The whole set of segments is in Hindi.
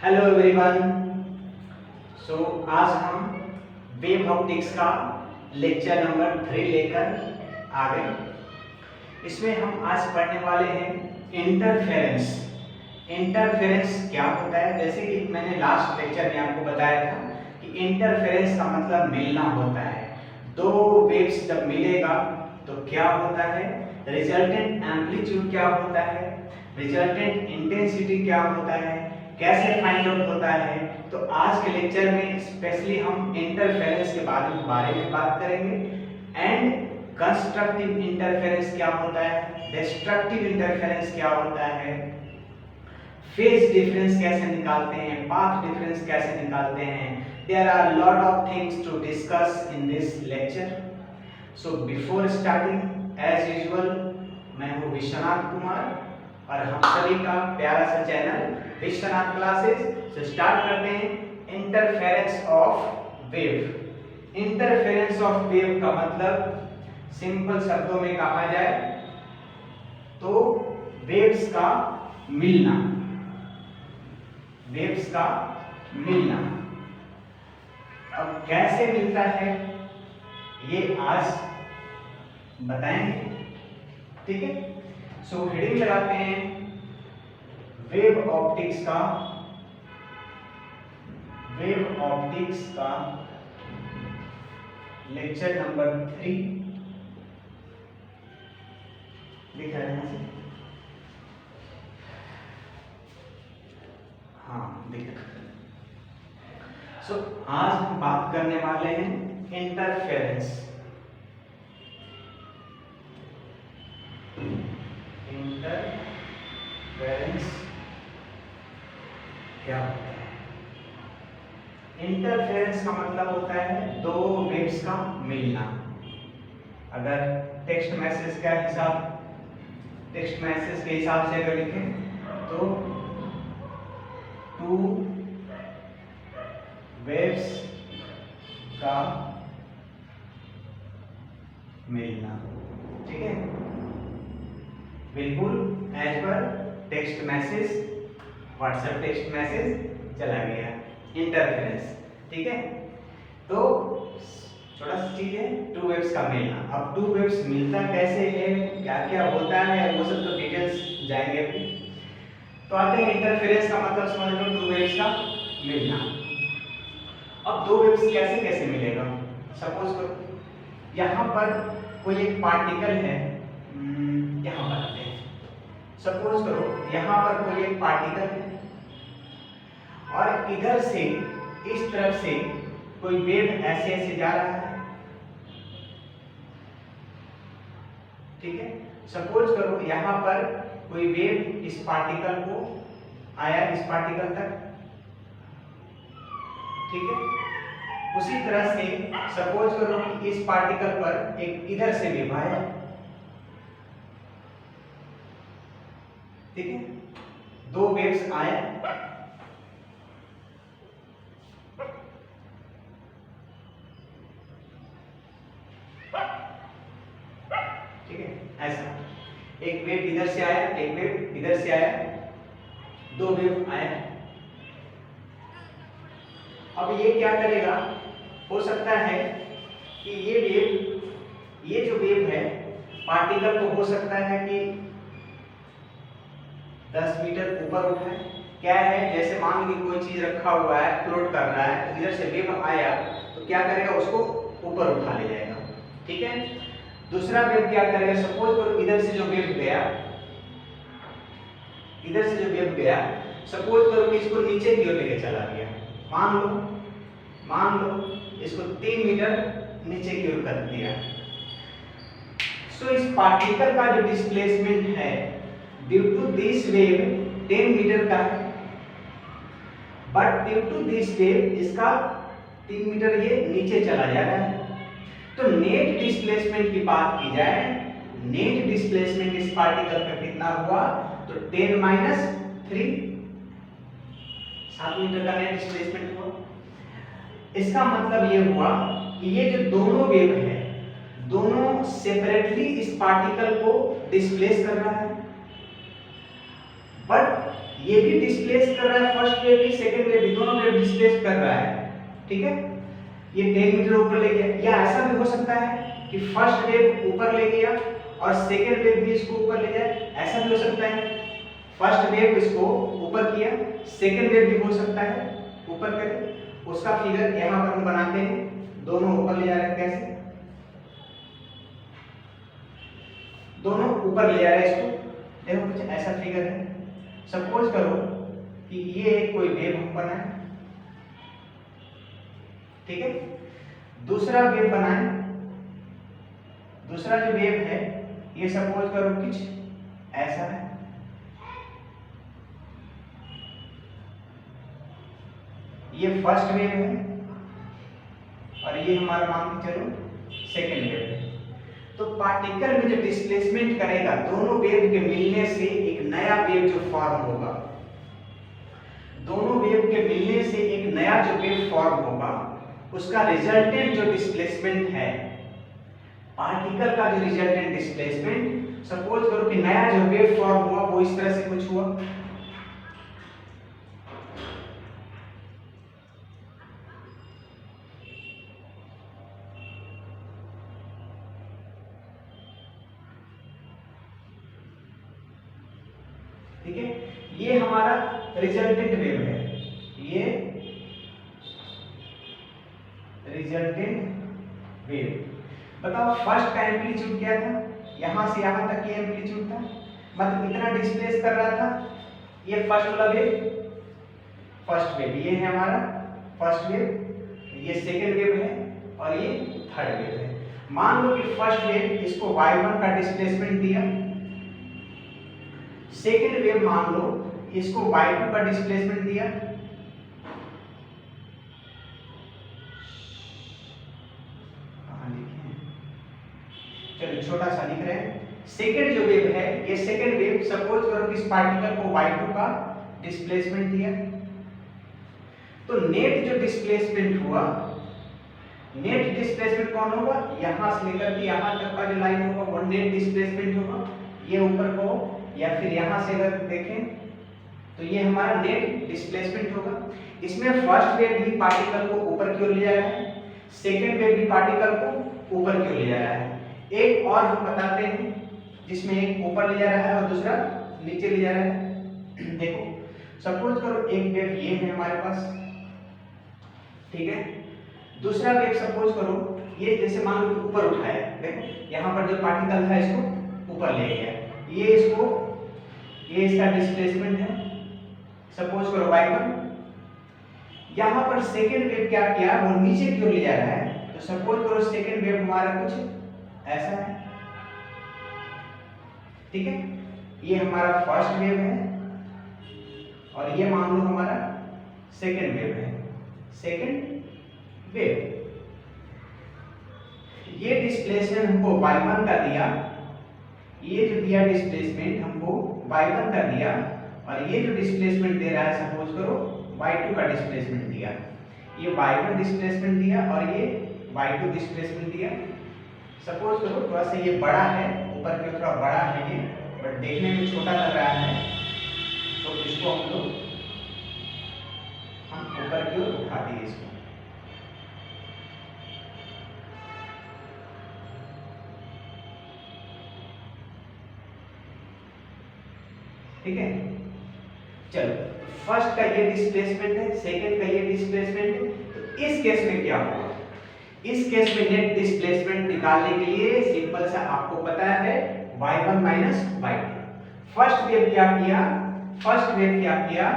Hello everyone. आज हम वेव ऑप्टिक्स का लेक्चर नंबर 3 लेकर आ गए। इसमें हम आज पढ़ने वाले हैं इंटरफेरेंस। इंटरफेरेंस क्या होता है? जैसे कि मैंने लास्ट लेक्चर में आपको बताया था कि इंटरफेरेंस का मतलब मिलना होता है। दो वेव्स जब मिलेगा तो क्या होता है, रिजल्टेंट एम्पलीट्यूड क्या होता है, रिजल्टेंट इंटेंसिटी क्या होता है, कैसे फाइंड आउट होता है। तो आज के लेक्चर में स्पेशली हम इंटरफेरेंस के बारे में बात करेंगे। एंड कंस्ट्रक्टिव इंटरफेरेंस क्या होता है, डिस्ट्रक्टिव इंटरफेरेंस क्या होता है, फेज डिफरेंस कैसे निकालते हैं, पाथ डिफरेंस कैसे निकालते हैं। There are lot of things to discuss in this lecture. So before starting as usual मैं हूँ विश्वनाथ कुमार और हम सभी का प्यारा सा चैनल विश्वनाथ क्लासेस से स्टार्ट करते हैं। Interference of wave. Interference of wave का मतलब सिंपल शब्दों में कहा जाए तो वेव्स का मिलना, वेव्स का मिलना। अब कैसे मिलता है ये आज बताएंगे, ठीक है। सो हेडिंग लगाते हैं वेव ऑप्टिक्स का, वेव ऑप्टिक्स का लेक्चर नंबर 3 लिख रहे हैं। हाँ दिख रहा है। सो आज हम बात करने वाले हैं इंटरफेरेंस। इंटरफेरेंस क्या होता है? इंटरफेरेंस का मतलब होता है दो वेव्स का मिलना। अगर टेक्स्ट मैसेज का हिसाब, टेक्स्ट मैसेज के हिसाब से अगर लिखें तो टू वेव्स का मिलना, ठीक है, बिल्कुल as per text message, WhatsApp text message चला गया, इंटरफेरेंस, ठीक है। तो छोटा सा चीज है टू वेव्स का मिलना। अब टू वेव्स मिलता कैसे है, क्या क्या होता है, वो सब तो डिटेल्स जाएंगे अभी। तो आते हैं इंटरफेरेंस का मतलब समझ लो टू वेव्स का मिलना। अब दो वेव्स कैसे कैसे मिलेगा? सपोज करो यहाँ पर कोई एक पार्टिकल है, यहाँ पर आते हैं। सपोज करो यहाँ पर कोई एक पार्टिकल है और इधर से इस तरफ से कोई वेव ऐसे ऐसे जा रहा है, ठीक है। सपोज करो यहाँ पर कोई वेव इस पार्टिकल को आया, इस पार्टिकल तक, ठीक है। उसी तरह से सपोज करो कि इस पार्टिकल पर एक इधर से वेव आया, ठीक है। दो वेव्स आए, ठीक है, ऐसा एक वेव इधर से आया, एक वेव इधर से आया, दो वेव आए। अब ये क्या करेगा? हो सकता है कि ये वेव, ये जो वेव है पार्टिकल को हो सकता है कि 10 मीटर ऊपर उठाए। क्या है, जैसे मान लीजिए कोई चीज रखा हुआ है, फ्लोट कर रहा है, इधर से वेव आया तो क्या करेगा, उसको ऊपर उठा ले जाएगा, ठीक है। दूसरा वेव क्या करेगा, सपोज करो इधर से जो वेव गया, इधर से जो वेव गया, सपोज करो कि इसको नीचे की ओर लेके चला गया। मान लो इसको 3 मीटर नीचे की ओर कर दिया। सो इस पार्टिकल का जो डिस्प्लेसमेंट है due to this wave 10 metre का है, but due to this wave इसका 3 मीटर ये नीचे चला जा रहा है। तो नेट डिस्प्लेसमेंट की बात की जाए, नेट डिस्प्लेसमेंट इस पार्टिकल का कितना हुआ, तो 10 माइनस 3, 7 मीटर का नेट डिस्प्लेसमेंट हुआ। इसका मतलब ये हुआ कि ये जो दोनों वेव है, दोनों सेपरेटली इस पार्टिकल को डिस्प्लेस कर रहा है, बट ये भी डिस्प्लेस कर रहा है, फर्स्ट वेव भी सेकंड वेव भी, दोनों वेव डिस्प्लेस कर रहा है, ठीक है। ये 10 मीटर ऊपर ले गया, या ऐसा भी हो सकता है कि फर्स्ट वेव ऊपर ले गया और सेकंड वेव भी इसको ऊपर ले जाए, ऐसा भी हो सकता है। फर्स्ट वेव इसको ऊपर किया, सेकंड वेव भी हो सकता है ऊपर करे। उसका फिगर यहाँ पर हम बनाते हैं, दोनों ऊपर ले जा रहे हैं, कैसे दोनों ऊपर ले जा रहे हैं इसको। देखो कुछ ऐसा फिगर है, सपोज करो कि ये कोई वेव हम बनाए, ठीक है। दूसरा वेव बनाए, दूसरा जो वेव है ये सपोज करो कुछ ऐसा है, ये फर्स्ट वेव है और ये हमारा मान के चलो सेकेंड वेव है। तो पार्टिकल में जो डिस्प्लेसमेंट करेगा, दोनों वेव के मिलने से एक नया वेव जो फॉर्म होगा, दोनों वेव के मिलने से एक नया जो वेव फॉर्म होगा, उसका रिजल्टेंट जो डिस्प्लेसमेंट है, पार्टिकल का जो रिजल्टेंट डिस्प्लेसमेंट, सपोज करो कि नया जो वेव फॉर्म हुआ वो इस तरह से कुछ हुआ, ठीक है। ये हमारा रिजल्टेंट वेव है, ये रिजल्टेंट वेव। बताओ फर्स्ट का एम्पलीट्यूड क्या था, यहां से यहां तक ये एम्पलीट्यूड था, मतलब इतना डिस्प्लेस कर रहा था। ये फर्स्ट वाला वेव, फर्स्ट वेव ये है हमारा फर्स्ट वेव, ये सेकेंड वेव है और ये थर्ड वेव है। मान लो कि फर्स्ट वेव इसको y1 का डिस्प्लेसमेंट दिया, सेकेंड वेव मान लो इसको y2 का डिस्प्लेसमेंट दिया, चलो छोटा सा लिख रहे हैं। सेकेंड जो वेव है, ये सेकेंड वेव सपोज करो कि इस पार्टिकल को y2 का डिस्प्लेसमेंट दिया, तो नेट जो डिस्प्लेसमेंट हुआ, नेट डिस्प्लेसमेंट कौन होगा, यहां से लेकर के यहां तक का जो लाइन होगा वो नेट डिस्प्लेसमेंट होगा। ये ऊपर को या फिर यहां से अगर देखें तो ये हमारा नेट डिस्प्लेसमेंट होगा। इसमें फर्स्ट वेव भी पार्टिकल को ऊपर की ओर ले जा रहा है, सेकेंड वेव भी पार्टिकल को ऊपर की ओर ले जा रहा है। एक और हम बताते हैं जिसमें एक ऊपर ले जा रहा है और दूसरा नीचे ले जा रहा है। देखो सपोज करो एक वेव ये है हमारे पास, ठीक है। दूसरा वेव सपोज करो ये जैसे मान लो ऊपर उठाया, देखो यहाँ पर जो पार्टिकल था इसको ऊपर ले गया, ये इसको, ये इसका डिस्प्लेसमेंट है, सपोज करो y1। यहाँ पर सेकेंड वेव क्या किया, वो नीचे की ओर ले जा रहा है, तो सपोज करो सेकेंड वेव हमारा कुछ ऐसा है, ठीक है। ये हमारा फर्स्ट वेव है और ये मान लो हमारा सेकेंड वेव है, सेकेंड वेव। ये डिस्प्लेसमेंट हमको y1 का दिया, ये जो दिया डिस्प्लेसमेंट हमको y1 का दिया, और ये जो डिस्प्लेसमेंट दे रहा है सपोज करो y2 का डिस्प्लेसमेंट दिया। ये y1 डिस्प्लेसमेंट दिया और ये y2 डिस्प्लेसमेंट दिया। सपोज करो थोड़ा सा ये बड़ा है, ऊपर की थोड़ा बड़ा है ये, बट देखने में छोटा लग रहा है, तो इसको हम लोग ऊपर की ओर उठा दिए इसको, ठीक है। चलो फर्स्ट का ये डिस्प्लेसमेंट है, सेकंड का ये डिस्प्लेसमेंट है, तो इस केस में क्या होगा, इस केस में नेट डिस्प्लेसमेंट निकालने के लिए सिंपल सा आपको पता है y1 minus y2। First wave क्या किया, फर्स्ट वेव क्या किया,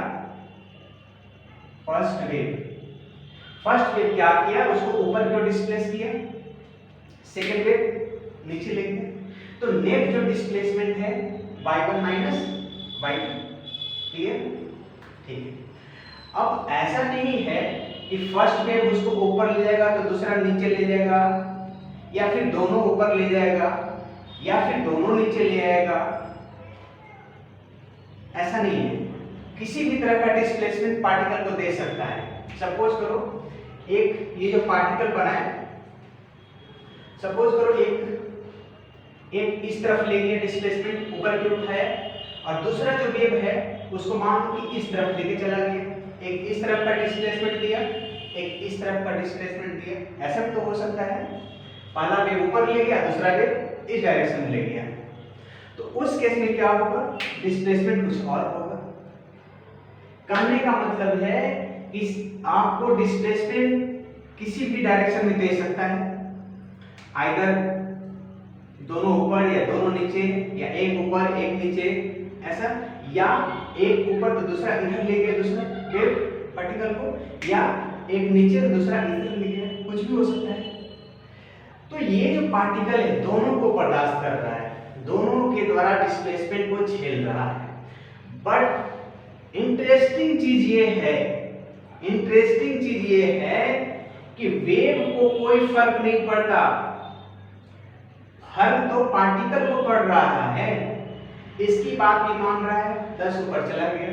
फर्स्ट वेव क्या किया, उसको ऊपर की ओर डिस्प्लेस किया, सेकंड वेव नीचे ले गया, तो नेट जो डिस्प्लेसमेंट है y1 माइनस y2, क्लियर, ठीक है। अब ऐसा नहीं है कि फर्स्ट वेव उसको ऊपर ले जाएगा तो दूसरा नीचे ले जाएगा, या फिर दोनों ऊपर ले जाएगा या फिर दोनों नीचे ले आएगा, ऐसा नहीं है। किसी भी तरह का डिस्प्लेसमेंट पार्टिकल को दे सकता है। सपोज करो एक ये जो पार्टिकल बना है, सपोज करो एक इस तरफ ले गया डिस्प्लेसमेंट ऊपर की उठाया, और दूसरा जो वेव है उसको मान लो कि इस तरफ लेके चला गया, एक इस तरफ का डिस्प्लेसमेंट दिया, एक इस तरफ का डिस्प्लेसमेंट दिया, ऐसा भी तो हो सकता है। पहला वेव ऊपर ले गया, दूसरा वेव इस डायरेक्शन में ले गया, तो उस केस में क्या होगा, डिस्प्लेसमेंट कुछ और होगा। कहने का मतलब है कि आपको डिस्प्लेसमेंट किसी भी डायरेक्शन में दे सकता है, आइदर दोनों ऊपर या दोनों नीचे, या एक ऊपर एक नीचे ऐसा, या एक ऊपर तो दूसरा इधर ले गया दूसरा वेव पार्टिकल को, या एक नीचे तो दूसरा इधर ले गया, कुछ भी हो सकता है। तो ये जो पार्टिकल है दोनों को बर्दाश्त कर रहा है, दोनों के द्वारा डिस्प्लेसमेंट को झेल रहा है। बट इंटरेस्टिंग चीज ये है, इंटरेस्टिंग चीज ये है कि वेव को कोई फर्क नहीं पड़ता, फर्क तो पार्टिकल को पड़ रहा है। इसकी बात भी मान रहा है, 10 ऊपर चला गया,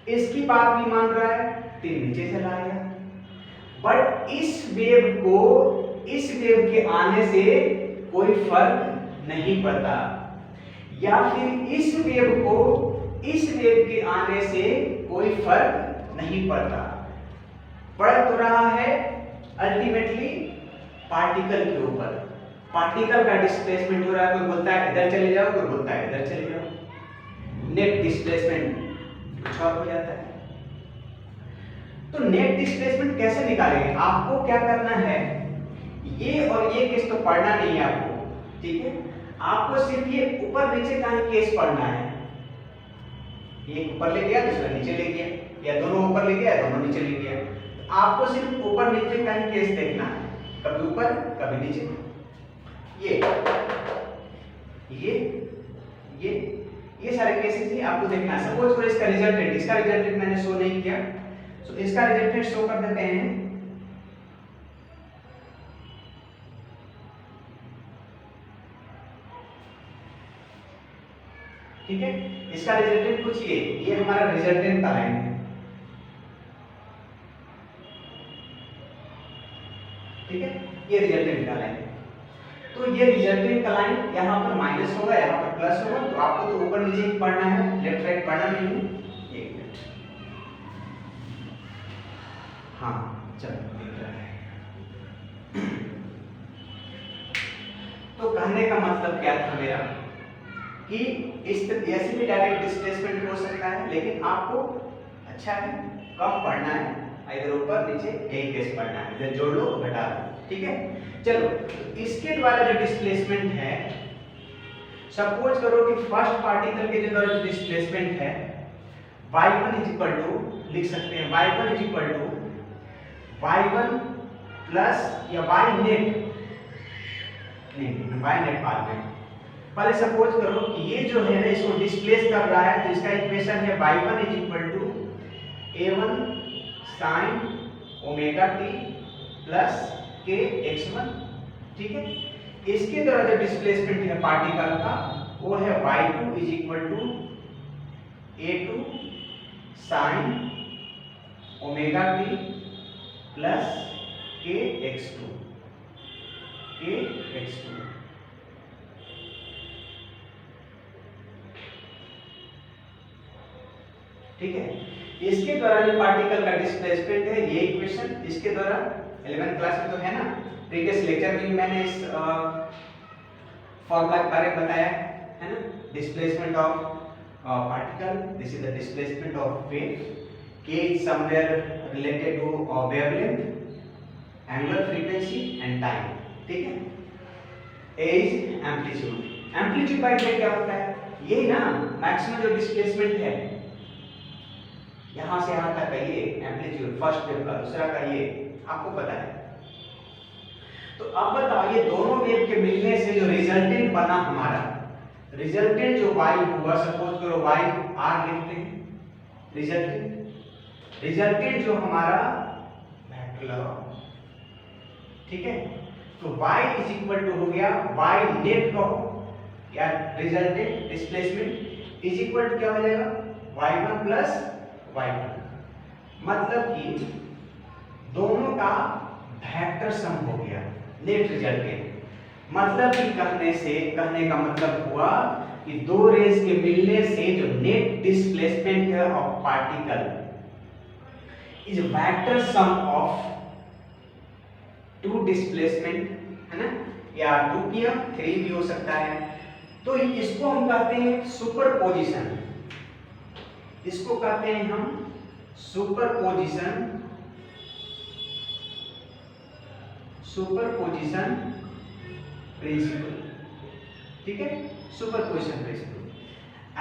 इसकी बात भी मान रहा है, 3 नीचे चला गया। बट इस वेव के आने से कोई फर्क नहीं पड़ता, या फिर इस वेव के आने से कोई फर्क नहीं पड़ता। पड़ तो रहा है अल्टीमेटली पार्टिकल के ऊपर, पार्टिकल का डिस्प्लेसमेंट हो रहा है, कोई बोलता है इधर चले जाओ, कोई बोलता है इधर चले जाओ, नेट डिस्प्लेसमेंट कुछ और हो जाता है। तो नेट डिस्प्लेसमेंट कैसे निकालेंगे, आपको क्या करना है, ये और ये केस तो पढ़ना नहीं है आपको, ठीक है, आपको सिर्फ ये ऊपर नीचे का ही केस पढ़ना है। एक ऊपर ले गया, दूसरा नीचे ले गया, या दोनों ऊपर ले गया, दोनों नीचे ले गया, तो आपको सिर्फ ऊपर नीचे का ही केस देखना है, कभी ऊपर कभी नीचे। ये सारे केसेस ही आपको देखना है। सपोज करो इसका रिजल्टेंट मैंने शो नहीं किया, सो इसका रिजल्टेंट शो कर देते हैं। ठीक है, इसका रिजल्टेंट कुछ ये हमारा रिजल्टेंट का लाइन है, ठीक है, ये रिजल्टेंट का लाइन है। तो ये रिजल्टेंट का लाइन यहाँ पर माइनस होगा, यहाँ पर प्लस होगा, तो आपको तो ऊपर नीचे ही पढ़ना है, लेफ्ट राइट पढ़ना नहीं है। एक मिनट, हाँ चलो दिख रहा है। तो कहने का मतलब क्या था मेरा कि इस ऐसे भी डायरेक्ट डिस्प्लेसमेंट हो सकता है, लेकिन आपको अच्छा है कम पढ़ना है, इधर ऊपर नीचे एक केस पढ़ना है, इधर जोड़ लो घटा लो, ठीक है। चलो, इसके द्वारा जो डिस्प्लेसमेंट है, सपोज करो कि फर्स्ट पार्टिकल के द्वारा जो डिस्प्लेसमेंट है y1 इज इक्वल टू, लिख सकते हैं y1 is equal to y1 plus या y नेट, नहीं y नेट बाद में, पहले सपोज करो कि ये जो है ना इसको डिस्प्लेस कर रहा है, तो इसका इक्वेशन है y1 is equal to a1 sin omega t plus k x1, ठीक है। इसके द्वारा जो डिस्प्लेसमेंट है पार्टिकल का वो है y2 is equal to a2 sin omega t plus k x2, ठीक है। इसके द्वारा जो पार्टिकल का डिस्प्लेसमेंट है ये इक्वेशन, इसके द्वारा 11th क्लास में तो है ना, प्रीवियस लेक्चर में मैंने इस फॉर्मूला के बारे में बताया है ना, displacement of particle, this is the displacement of wave, k is somewhere related to wavelength, angular frequency and time, ठीक है। a is amplitude, amplitude by क्या होता है, यही ना मैक्सिमम जो डिस्प्लेसमेंट है यहां से यहां तक का ये एम्पलीट्यूड, फर्स्ट वेव का, दूसरा का ये आपको पता है। तो अब बताओ ये दोनों वेव के मिलने से जो रिजल्टेंट बना हमारा, रिजल्टेंट जो y हुआ, सपोज करो y r लिखते हैं, रिजल्टेंट जो हमारा वेक्टर लगाओ, ठीक है। तो y इज इक्वल टू हो गया y नेट कहो या resultant displacement is equal to क्या हो जाएगा y1 प्लस y2, मतलब कि दोनों का वेक्टर सम हो गया नेट रिजल्टेंट। मतलब कि कहने का मतलब हुआ कि दो रेज के मिलने से जो नेट डिस्प्लेसमेंट है of particle is vector sum of two displacement, है ना, या 2 या 3 भी हो सकता है। तो इसको हम कहते हैं सुपरपोजिशन, इसको कहते हैं हम सुपरपोजिशन, सुपरपोजिशन प्रिंसिपल, ठीक है, सुपरपोजिशन प्रिंसिपल।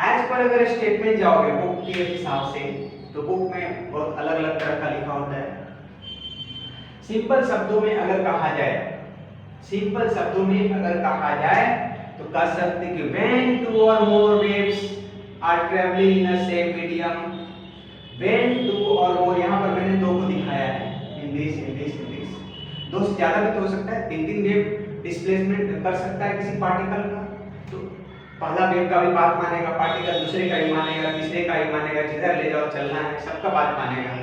एज पर अगर स्टेटमेंट जाओगे बुक के हिसाब से, तो बुक में बहुत अलग अलग तरह का लिखा होता है। सिंपल शब्दों में अगर कहा जाए, सिंपल शब्दों में अगर कहा जाए तो कह सकते हैं कि when two or more waves are traveling in a same medium, when two or more, यहाँ पर मैंने दो को दिखाया है, in this, दो से ज्यादा भी तो हो सकता है, 3 वेव डिस्प्लेसमेंट कर सकता है किसी पार्टिकल का। तो पहला वेव का भी बात मानेगा पार्टिकल, दूसरे का भी मानेगा, तीसरे का भी मानेगा, जिधर ले जाओ चलना है सबका बात मानेगा,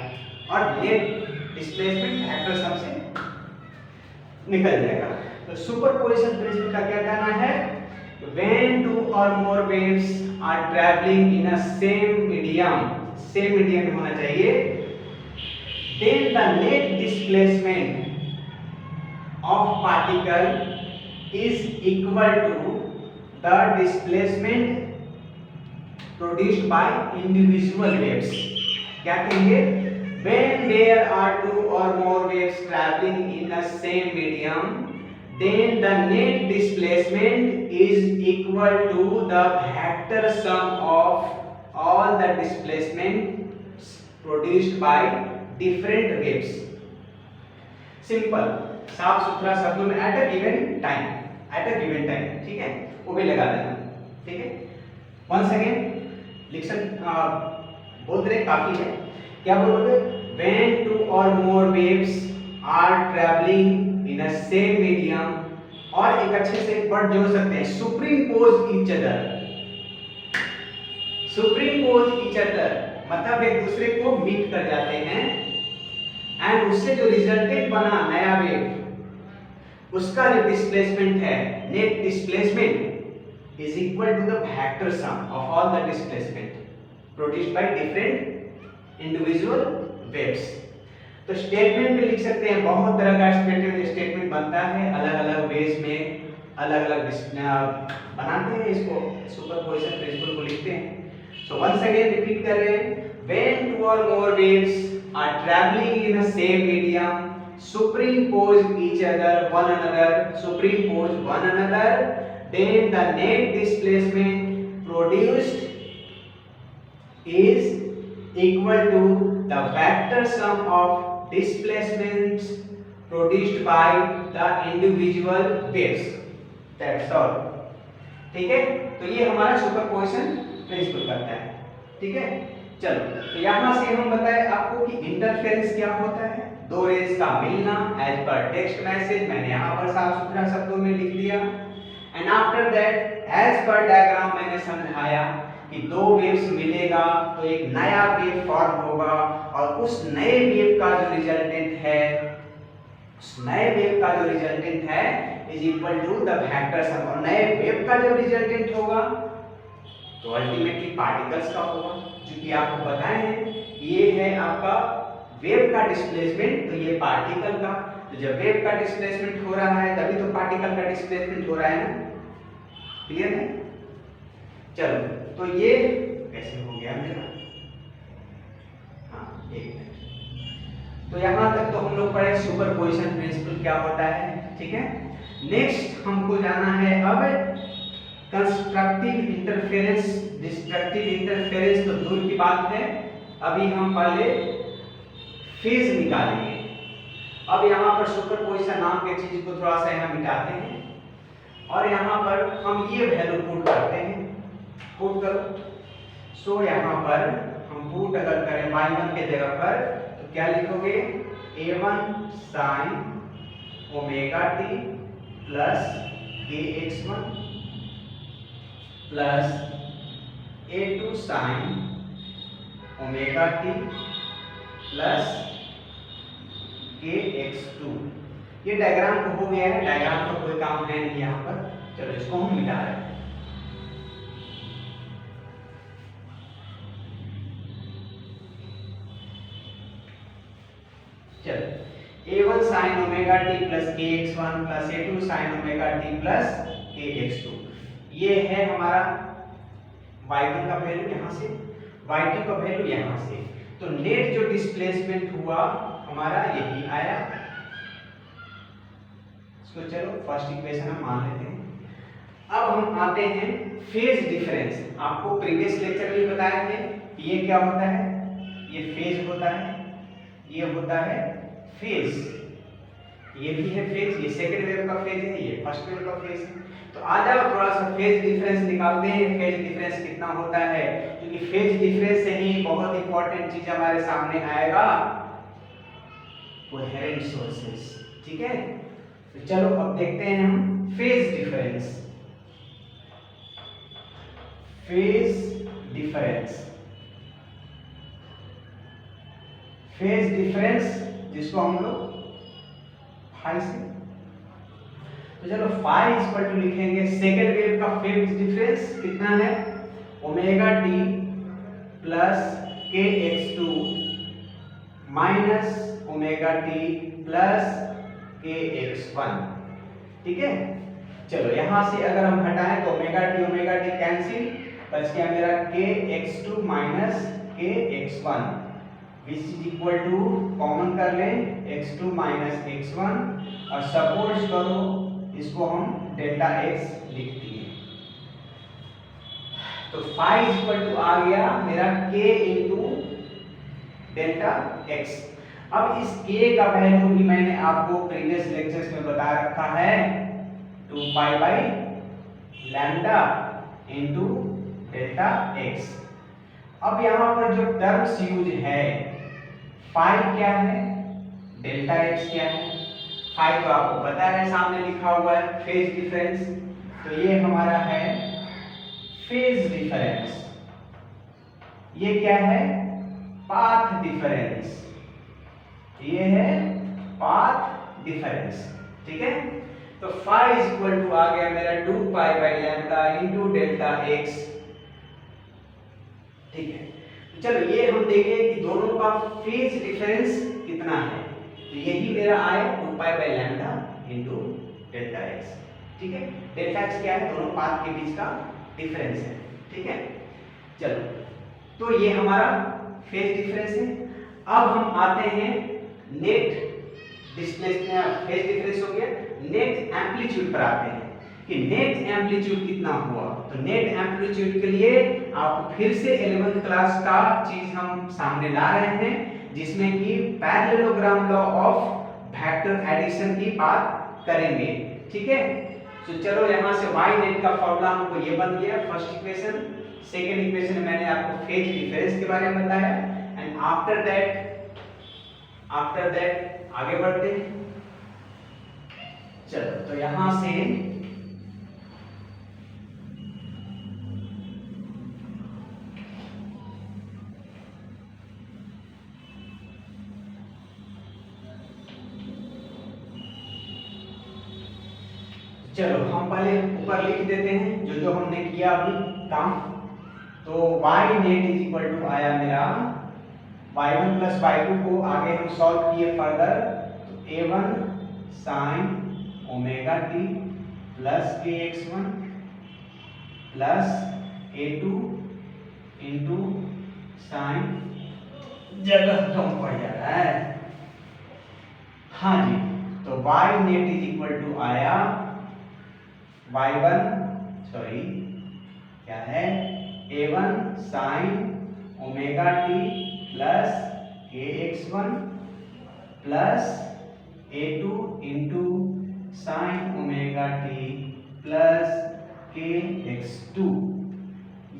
और नेट डिस्प्लेसमेंट वेक्टर सम से निकल जाएगा। तो सुपरपोजिशन प्रिंसिपल का क्या कहना है, when two or more waves are traveling in a same medium, same medium में होना चाहिए, then the net displacement of particle is equal to the displacement produced by individual waves। क्या कहेंगे, when there are two or more waves traveling in a same medium, then the net displacement is equal to the vector sum of all the displacement produced by different waves। Simple साफ सुथरा शब्दों में at a given time, at a given time, ठीक है, वो भी लगा देना, ठीक है। वंस अगेन लिखन बोल रहे काफी है, क्या बोलोगे, when two or more waves are traveling in a same medium, और एक अच्छे से एक वर्ड जोड़ सकते हैं, सुपरिम्पोज ईच अदर, सुपरिम्पोज ईच अदर मतलब एक दूसरे को मीट कर जाते हैं, एंड उससे जो रिजल्टेंट बना नया वेव, उसका जो डिस्प्लेसमेंट है, net displacement is equal to the vector sum of all the displacement produced by different individual waves. तो स्टेटमेंट में लिख सकते हैं, बहुत तरह का स्टेटमेंट बनता है, अलग अलग वेज में अलग अलग बनाते हैं, इसको सुपरपोजिशन प्रिंसिपल को लिखते हैं। सो वंस अगेन रिपीट कर रहे हैं, when two or more waves are traveling in a same medium, superimpose each other one another, superimpose one another, then the net displacement produced is equal to the vector sum of displacements produced by the individual waves। That's all, ठीक है। तो ये हमारा सुपरपोजिशन प्रिंसिपल करता है, ठीक है। चलो, तो यहाँ से हम बताए आपको कि इंटरफेरेंस क्या होता है, दो रेज का मिलना, एज पर टेक्स्ट मैसेज मैंने यहाँ पर साफ सुथरा शब्दों में लिख दिया, and after that as per diagram मैंने समझाया कि दो वेव्स मिलेगा तो एक नया वेव फॉर्म होगा, और उस नए वेव का जो रिजल्टेंट है, उस नए वेव का जो रिजल्टेंट है is equal to the vector sum, और नए वेव का जो रिजल्टेंट होगा तो अल्टीमेटली पार्टिकल्स का होगा, जो कि आपको बताए हैं, ये है आपका वेव का डिस्प्लेसमेंट, तो ये पार्टिकल का, तो जब वेव का डिस्प्लेसमेंट हो रहा है तभी तो पार्टिकल का डिस्प्लेसमेंट हो रहा है ना, क्लियर है। चलो, तो ये कैसे हो गया मेरा, हाँ एक मिनट, तो यहां तक तो हम लोग पढ़े सुपरपोजिशन प्रिंसिपल क्या होता है, ठीक है। नेक्स्ट हमको जाना है अब कंस्ट्रक्टिव इंटरफेरेंस, डिस्ट्रक्टिव इंटरफेरेंस तो दूर की बात है, अभी हम पहले फेज निकालेंगे। अब यहाँ पर सुपरपोजिशन नाम के चीज को थोड़ा सा यहाँ मिटाते हैं, और यहाँ पर हम ये वैल्यू पुट करते हैं, पुट करो। सो यहाँ पर हम पुट अगर करें y1 के जगह पर तो क्या लिखोगे, a1 sin omega t plus kx1 plus a2 sin omega t plus kx2। ये डायग्राम को हो गया है, डायग्राम का कोई काम है नहीं यहाँ पर, चलो इसको हम मिटा रहे हैं। sin omega t plus k x one plus a two sine omega t plus k x two. ये है हमारा y1 का वैल्यू यहाँ से, y2 का वैल्यू यहाँ से। तो नेट जो डिस्प्लेसमेंट हुआ हमारा यही आया। इसको चलो फर्स्ट इक्वेशन हम मान लेते हैं। अब हम आते हैं फेज डिफरेंस। आपको प्रीवियस लेक्चर में बताया थे कि ये क्या होता है, ये फेज होता है, ये होता है फेज, ये भी है फेज, ये सेकंड वेव का फेज है, ये फर्स्ट वेव का फेज है। तो आ जाओ थोड़ा सा फेज डिफरेंस निकालते हैं। फेज डिफरेंस कितना होता है, क्योंकि फेज डिफरेंस से ही बहुत इंपॉर्टेंट चीज हमारे सामने आएगा, कोहेरेंट सोर्सेस। ठीक है, तो चलो अब देखते हैं हम phase difference. Phase difference, phase difference जिसको हम लोग फाई से, तो चलो फाई इक्वल टू लिखेंगे सेकेंड वेव का फेज डिफरेंस कितना है, omega t plus k x two minus omega t plus k x one. ठीक है, चलो यहां से अगर हम हटाएं तो ओमेगा टी कैंसिल, बच गया मेरा k x two minus k x one, which is equal to common कर लें x two minus x one, और सपोज करो इसको हम डेल्टा एक्स लिख दिए। तो फाई इक्वल टू आ गया मेरा के इंटू डेल्टा एक्स। अब इस के का वैल्यू भी मैंने आपको प्रीवियस लेक्चर्स में बता रखा है, 2 pi by lambda into delta x. अब यहां पर जो टर्म्स यूज है, फाई क्या है, डेल्टा एक्स क्या है। फाई तो आपको पता है, सामने लिखा हुआ है फेज डिफरेंस, तो ये हमारा है फेज डिफरेंस। ये क्या है, पाथ डिफरेंस, ये है पाथ डिफरेंस। ठीक है, तो फाई इक्वल टू आ गया मेरा 2 pi by lambda into delta x. ठीक है, तो चलो ये हम देखें कि दोनों का फेज डिफरेंस कितना है। तो यही मेरा आए 2 pi by lambda into delta x. ठीक है, डेल्टा एक्स क्या है, दोनों पाथ के बीच का डिफरेंस है। ठीक है, चलो तो ये हमारा फेज डिफरेंस है। अब हम आते हैं नेट डिस्प्लेसमेंट, फेज डिफरेंस हो गया, नेट एम्पलीट्यूड पर आते हैं कि नेट एम्पलीट्यूड कितना हुआ। तो नेट एम्पलीट्यूड के लिए आपको फिर से 11th क्लास का चीज हम सामने ला रहे हैं, जिसमें कि parallelogram law of vector addition की बात करेंगे। ठीक है, तो चलो यहाँ से y नेट का फॉर्मूला हमको ये बन गया फर्स्ट इक्वेशन। सेकेंड इक्वेशन में मैंने आपको फेज डिफरेंस के बारे में बताया, एंड आफ्टर दैट आगे बढ़ते हैं। चलो तो यहां से चलो हम पहले ऊपर लिख देते हैं जो जो हमने किया अभी काम। तो y net is equal to आया मेरा y1 प्लस y2 को आगे हम सॉल्व किए फर्दर, तो a1 sin omega t plus k x1 plus a2 into sine, जगह कम पड़ जा रहा है। हाँ जी, तो y net is equal to आया y1 सॉरी क्या है a1 sin omega t plus k x1 plus a2 into sine omega t plus k x2।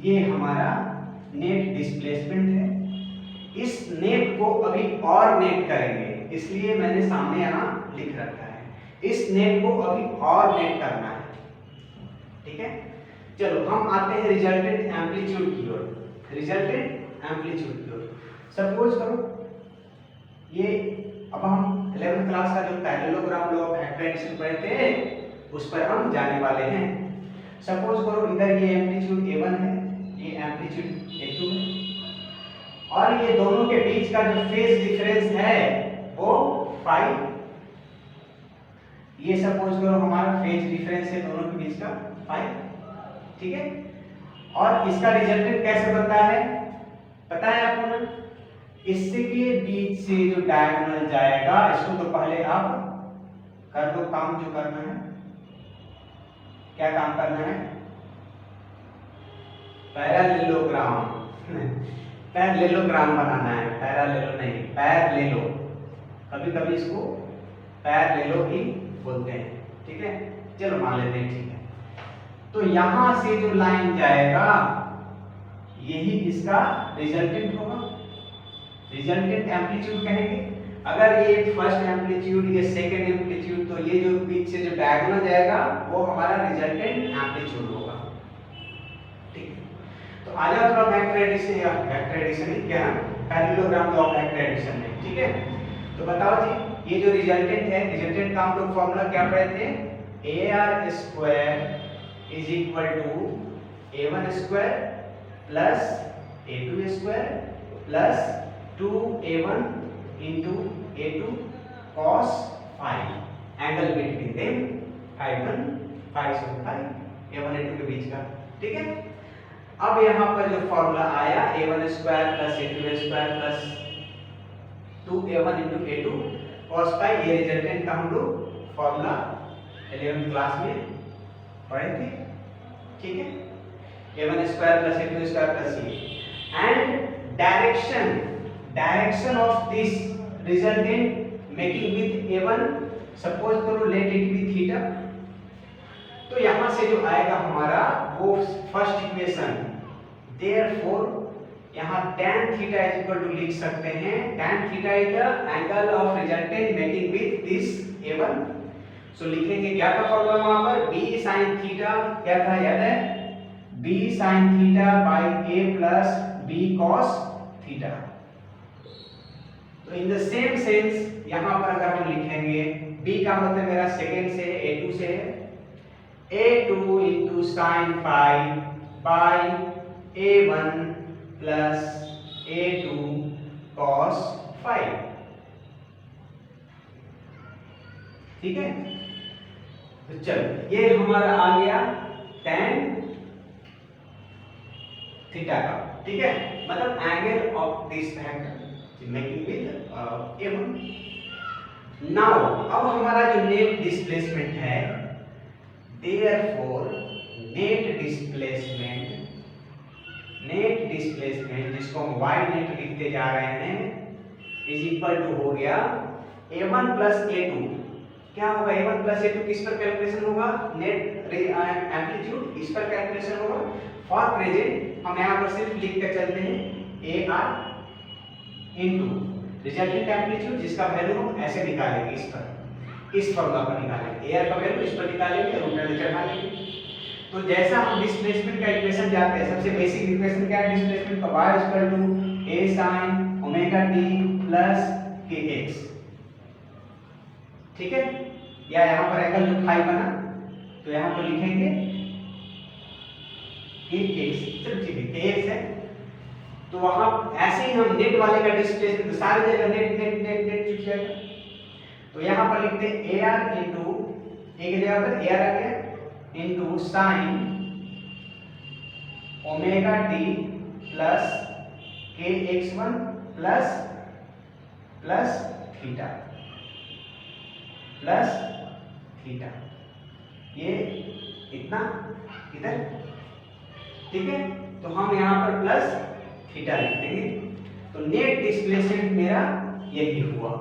ये हमारा नेट डिस्प्लेसमेंट है। इस नेट को अभी और नेट करेंगे, इसलिए मैंने सामने यहाँ लिख रखा है। इस नेट को अभी और नेट करना है। ठीक है, चलो हम आते हैं रिजल्टेंट एम्पलीट्यूड की ओर। रिजल्टेंट एम्पलीट्यूड की ओर सपोज करो ये, अब हम 11th क्लास का जो parallelogram law of vector addition पढ़े थे उस पर हम जाने वाले हैं। सपोज करो इधर ये एम्पलीट्यूड a1 है, ये एम्पलीट्यूड a2 है, और ये दोनों के बीच का जो फेज डिफरेंस है वो फाई ये सपोज करो हमारा फेज डिफरेंस है दोनों के बीच का फाई, ठीक है। और इसका रिजल्टेंट कैसे बनता है पता है आपको ना, इससे के बीच से जो डायगोनल जाएगा इसको तो पहले आप कर दो काम जो करना है। क्या काम करना है? पैरेललोग्राम पैरेललोग्राम बनाना है, पैरेललो नहीं पैरेललो, कभी कभी इसको पैरेललो भी बोलते हैं, ठीक है। चलो मान लेते हैं, ठीक है। तो यहां से जो लाइन जाएगा यही इसका रिजल्टेंट होगा, रिजल्टेंट एम्पलीट्यूड कहेंगे। अगर ये फर्स्ट एम्पलीट्यूड ये सेकंड एम्पलीट्यूड, तो ये जो बीच से जो डायगोनल जाएगा वो हमारा रिजल्टेंट एम्पलीट्यूड होगा, ठीक है। तो आ जाओ थोड़ा वेक्टर एडिशन या वेक्टर एडिशन ही क्या parallelogram law of vector addition में, ठीक है। तो बताओ जी ये जो रिजल्टेंट है, रिजल्टेंट का हम लोग फार्मूला क्या पढ़े थे? AR square is equal to A1 square plus A2 square plus 2A1 into A2 cos phi, angle between them phi1 phi A1 A2 के बीच का, ठीक है। अब यहाँ पर जो फॉर्मूला आया A1 square plus A2 square plus 2A1 into A2 cos phi, ये रिजल्टेंट का हम लोग फॉर्मूला 11th क्लास में पढ़े थे, ठीक है। A1 square plus A2 square plus ये, and direction of this resultant making with A1, suppose करो लेट इट बी थीटा। तो यहां से जो आएगा हमारा वो फर्स्ट इक्वेशन, देयरफॉर यहां tan theta is equal to लिख सकते हैं tan theta is the angle of resultant making with this A1। So लिखेंगे क्या का फॉर्मूला वहां पर b sin थीटा, क्या था याद है? b sin theta by a plus b cos theta. तो इन द सेम सेंस यहां पर अगर हम लिखेंगे b का मतलब मेरा सेकंड से a2 से है, a2 into sin phi by a1 plus a2 cos phi, ठीक है। तो चलो ये हमारा आ गया tan थीटा का, ठीक है, मतलब angle of this vector making with a1। Now अब हमारा जो नेट डिस्प्लेसमेंट है, देयरफॉर नेट डिस्प्लेसमेंट जिसको हम y नेट लिखते जा रहे हैं इज इक्वल टू हो गया a1 प्लस a2। क्या होगा? a1 प्लस a2 किस पर कैलकुलेशन होगा? नेट एम्पलीट्यूड, इस पर कैलकुलेशन होगा। फॉर प्रेजेंट हम यहाँ पर सिर्फ लिख कर चलते हैं AR इनटू रिजल्टेंट एम्पलीट्यूड जिसका वैल्यू हम ऐसे निकालेंगे, इस पर, इस फॉर्मूला पर निकालेंगे, AR का वैल्यू इस पर निकालेंगे, रूट में चढ़ा लेंगे। तो जैसा हम डिस्प्लेसमेंट का इक्वेशन जानते हैं, सबसे बेसिक इक्वेशन क्या है डिस्प्लेसमेंट का? y equal to a sin omega t plus kx, ठीक है। या यहाँ पर एंगल जो फाई बना तो यहाँ पर लिखेंगे kx, चलो ठीक है kx है। तो वहां ऐसे ही हम नेट वाले का डिस्प्लेसमेंट तो सारी जगह नेट नेट नेट नेट छूट जाएगा। तो यहाँ पर लिखते हैं AR इनटू a की जगह पर AR आ गया into sine omega t plus kx1 plus plus theta plus theta, ये इतना इधर, ठीक है। तो हम यहाँ पर प्लस थीटा लिख देंगे। तो नेट डिस्प्लेसमेंट मेरा यही हुआ,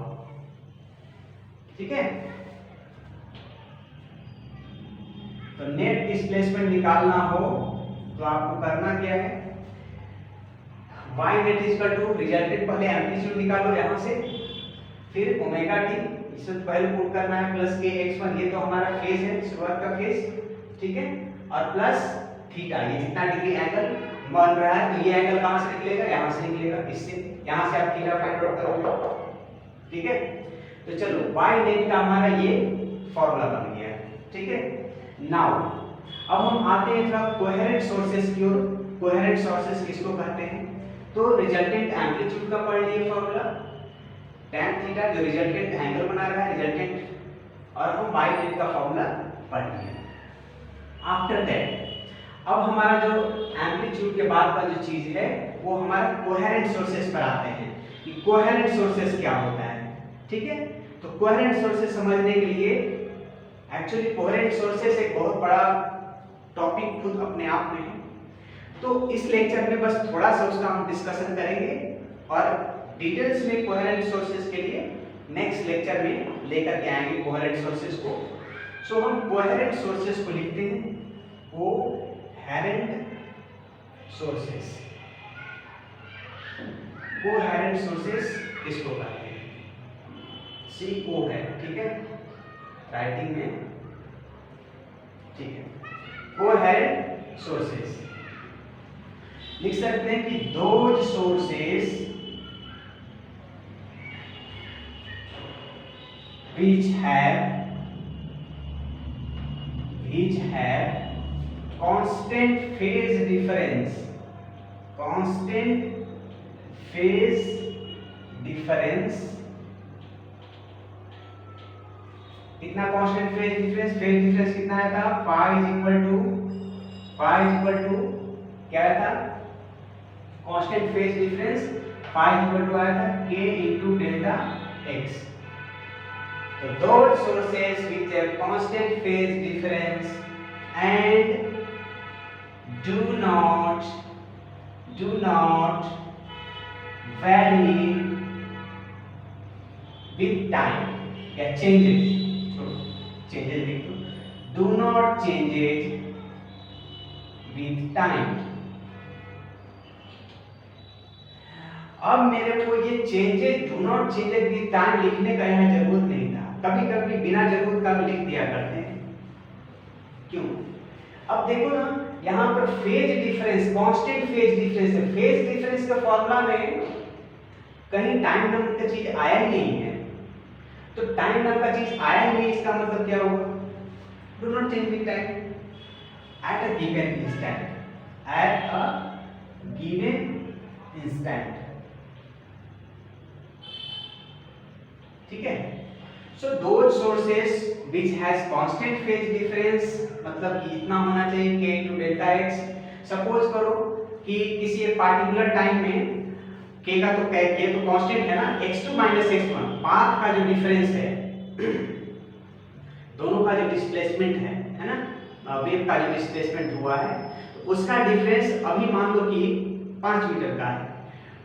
ठीक है। तो नेट डिस्प्लेसमेंट निकालना हो तो आपको करना क्या है? y net equal to resultant, पहले एम्पलीट्यूड निकालो यहाँ से, फिर ओमेगा t इसे पहले पुट करना है प्लस kx1, ये तो हमारा फेज है, शुरुआत का फेज, ठीक है, और प्लस थीटा, ये जितना डिग्री एंगल बन रहा है। तो ये एंगल कहां से निकलेगा? यहां से निकलेगा, इससे यहां से आप थीटा फाइंड आउट करोगे, ठीक है। तो चलो y नेट का हमारा ये फॉर्मूला बन गया है, ठीक है। नाउ अब हम आते हैं थोड़ा कोहेरेंट सोर्सेस की ओर। कोहेरेंट सोर्सेस किसको कहते हैं? तो रिजल्टेंट एम्पलीट्यूड का पढ़ लिए फॉर्मूला tan थीटा जो रिजल्टेंट एंगल बना रहा है, रिजल्टेंट और हम y डेट का फॉर्मूला पढ़ लिया। आफ्टर दैट अब हमारा जो एम्पलीट्यूड के बाद का जो चीज है वो हमारा कोहेरेंट सोर्सेस पर आते हैं कि कोहेरेंट सोर्सेस क्या होता है। ठीक है, तो कोहेरेंट सोर्सेस समझने के लिए एक्चुअली कोहेरेंट सोर्सेस एक बहुत बड़ा टॉपिक खुद अपने आप में है, तो इस लेक्चर में बस थोड़ा सा उसका हम डिस्कशन करेंगे और डिटेल्स में कोहेरेंट सोर्सेस के लिए नेक्स्ट लेक्चर में लेकर के आएंगे कोहेरेंट सोर्सेस को। सो हम कोहेरेंट सोर्सेस को लिखते हैं कोहेरेंट सोर्सेस। कोहेरेंट सोर्सेस किसको कहते हैं? CO है, ठीक है, राइटिंग में, ठीक है। कोहेरेंट सोर्सेस लिख सकते हैं कि those sources which have constant phase difference कितना कांस्टेंट फेज डिफरेंस कितना आया था? phi इक्वल टू क्या आया था? Constant phase difference phi equal to आया था k into delta x। So those sources which have constant phase difference and do not vary with time या changes लिख दो, do not changes with time। अब मेरे को ये changes do not changes with time लिखने का यहाँ जरूरत नहीं था, कभी कभी बिना जरूरत का भी लिख दिया करते हैं। क्यों? अब देखो ना, यहाँ पर phase difference constant phase difference है। फेज डिफरेंस का फॉर्मूला में कहीं टाइम नाम का चीज आया ही नहीं है, तो टाइम नाम का चीज आया ही नहीं, इसका मतलब क्या होगा? Do not change with time at a given instant. ठीक है, so those sources which has constant phase difference मतलब कि इतना होना चाहिए k into delta x। Suppose करो कि किसी एक पार्टिकुलर टाइम में k का तो k तो कांस्टेंट है ना, x2 minus x1 पाथ का जो डिफरेंस है दोनों का जो डिस्प्लेसमेंट है ना, वेव का जो डिस्प्लेसमेंट हुआ है, तो उसका डिफरेंस अभी मान लो कि 5 मीटर का है।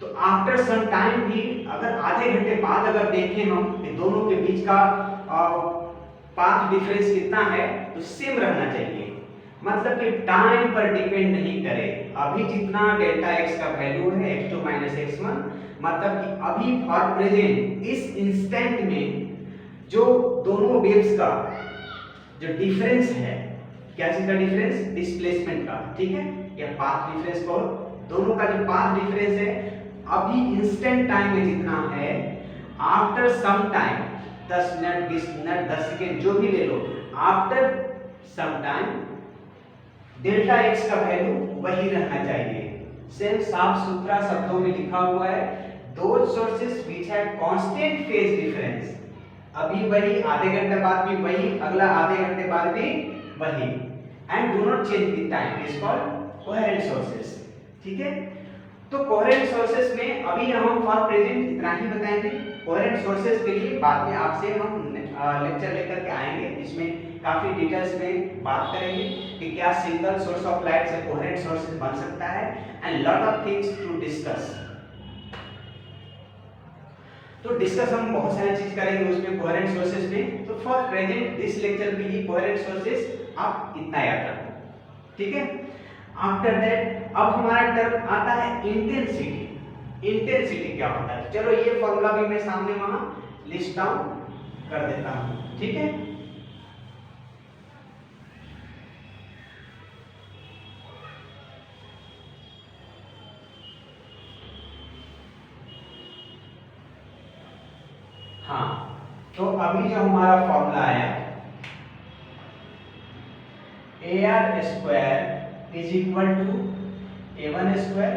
तो आफ्टर सम टाइम भी अगर आधे घंटे बाद अगर देखें हम कि दोनों के बीच का पाथ डिफरेंस कितना है, तो सेम रहना चाहिए, मतलब कि टाइम पर डिपेंड नहीं करे। अभी जितना डेल्टा x का वैल्यू है x2 माइनस x1, मतलब कि अभी फॉर प्रेजेंट इस इंस्टेंट में जो दोनों वेव्स का जो डिफरेंस है, क्या चीज का डिफरेंस? डिस्प्लेसमेंट का, ठीक है, या पाथ डिफरेंस को, दोनों का जो पाथ डिफरेंस है अभी इंस्टेंट टाइम में जितना है, after some time 10 minute 20 minute 10 second जो भी ले लो, after some time delta x का वैल्यू वही रहना चाहिए। सेम साफ सुथरा शब्दों में लिखा हुआ है, those sources which have constant phase difference, अभी वही, आधे घंटे बाद भी वही, अगला आधे घंटे बाद भी वही, and do not change with time is called coherent sources. ठीक है, तो कोहेरेंट सोर्सेस में अभी हम फॉर प्रेजेंट इतना ही बताएंगे। कोहेरेंट सोर्सेस के लिए बाद में आपसे हम लेक्चर लेकर के आएंगे, इसमें काफी डिटेल्स में बात करेंगे कि क्या सिंगल सोर्स ऑफ लाइट से कोहेरेंट सोर्सेस बन सकता है, and lot of things to discuss. तो डिस्कस हम बहुत सारी चीज करेंगे उसमें कोहेरेंट सोर्सेस में। तो फॉर प्रेजेंट दिस लेक्चर के लिए कोहेरेंट सोर्सेस आप इतना याद रखो, ठीक है। आफ्टर दैट अब हमारा टर्म आता है इंटेंसिटी। इंटेंसिटी क्या होता है? चलो ये फॉर्मूला भी मैं सामने वहां लिस्ट डाउन कर देता हूं, ठीक है। हाँ, तो अभी जो हमारा फॉर्मूला आया AR square is equal to A1 square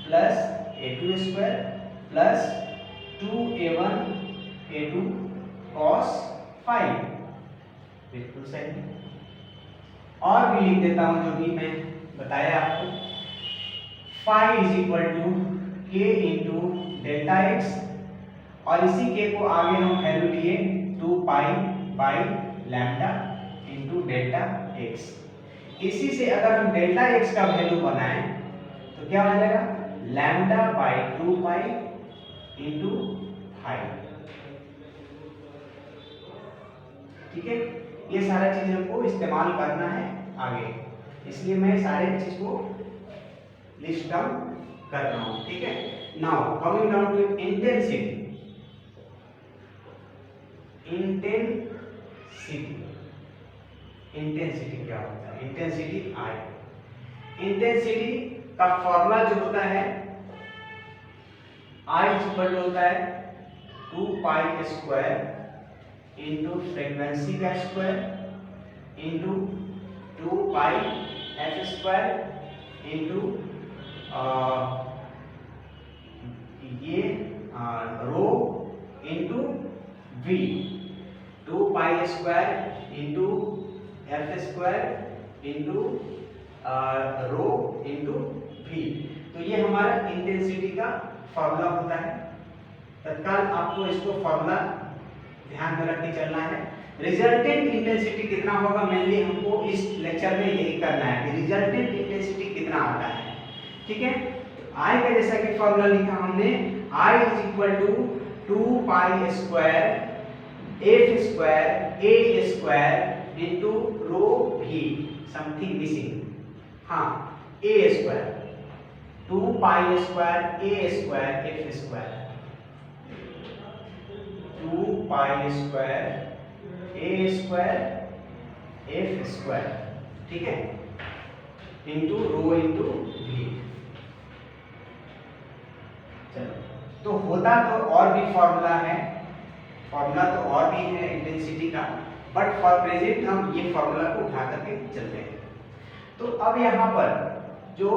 plus A2 square plus 2A1 A2 cos 5 बिल्कुल सही। और भी लिख देता हूं जो भी मैं बताया आपको। फाई इज इक्वल टू के इंटू डेल्टा एक्स, और इसी के को आगे हम वैल्यू लिए 2 pi by lambda into delta x. इसी से अगर हम डेल्टा एक्स का वैल्यू बनाएं तो क्या हो जाएगा, लैम्डा बाई 2 पाई इंटू 5। ठीक है, ये सारा चीज हमको इस्तेमाल करना है आगे, इसलिए मैं सारे चीज को लिस्ट डाउन कर रहा हूं। ठीक है, now coming down to intensity. Intensity क्या होता है, इंटेंसिटी आई। इंटेंसिटी का फॉर्मूला जो होता है आई इक्वल होता है 2 पाई स्क्वायर इंटू फ्रीक्वेंसी का square into 2 pi F square into ये rho into V. 2 pi square into F square into rho into V. तो ये हमारा इंटेंसिटी का फॉर्मूला होता है। तत्काल आपको इसको फॉर्मूला ध्यान में रख के चलना है। रिजल्टेंट इंटेंसिटी कितना होगा, मेनली हमको इस लेक्चर में यही करना है कि रिजल्टेंट इंटेंसिटी कितना आता है। ठीक है, आई का जैसा कि फॉर्मूला लिखा हमने, I is equal to 2 pi square F square A square into rho भी समथिंग मिसिंग, हाँ A square 2 pi square A square F square 2 pi square A square F square, ठीक है, इंटू रो इंटू भी। चलो, तो होता तो और भी फॉर्मूला है, फॉर्मूला तो और भी है इंटेंसिटी का, बट फॉर प्रेजेंट हम ये फॉर्मूला को उठा करके चलते हैं। तो अब यहाँ पर जो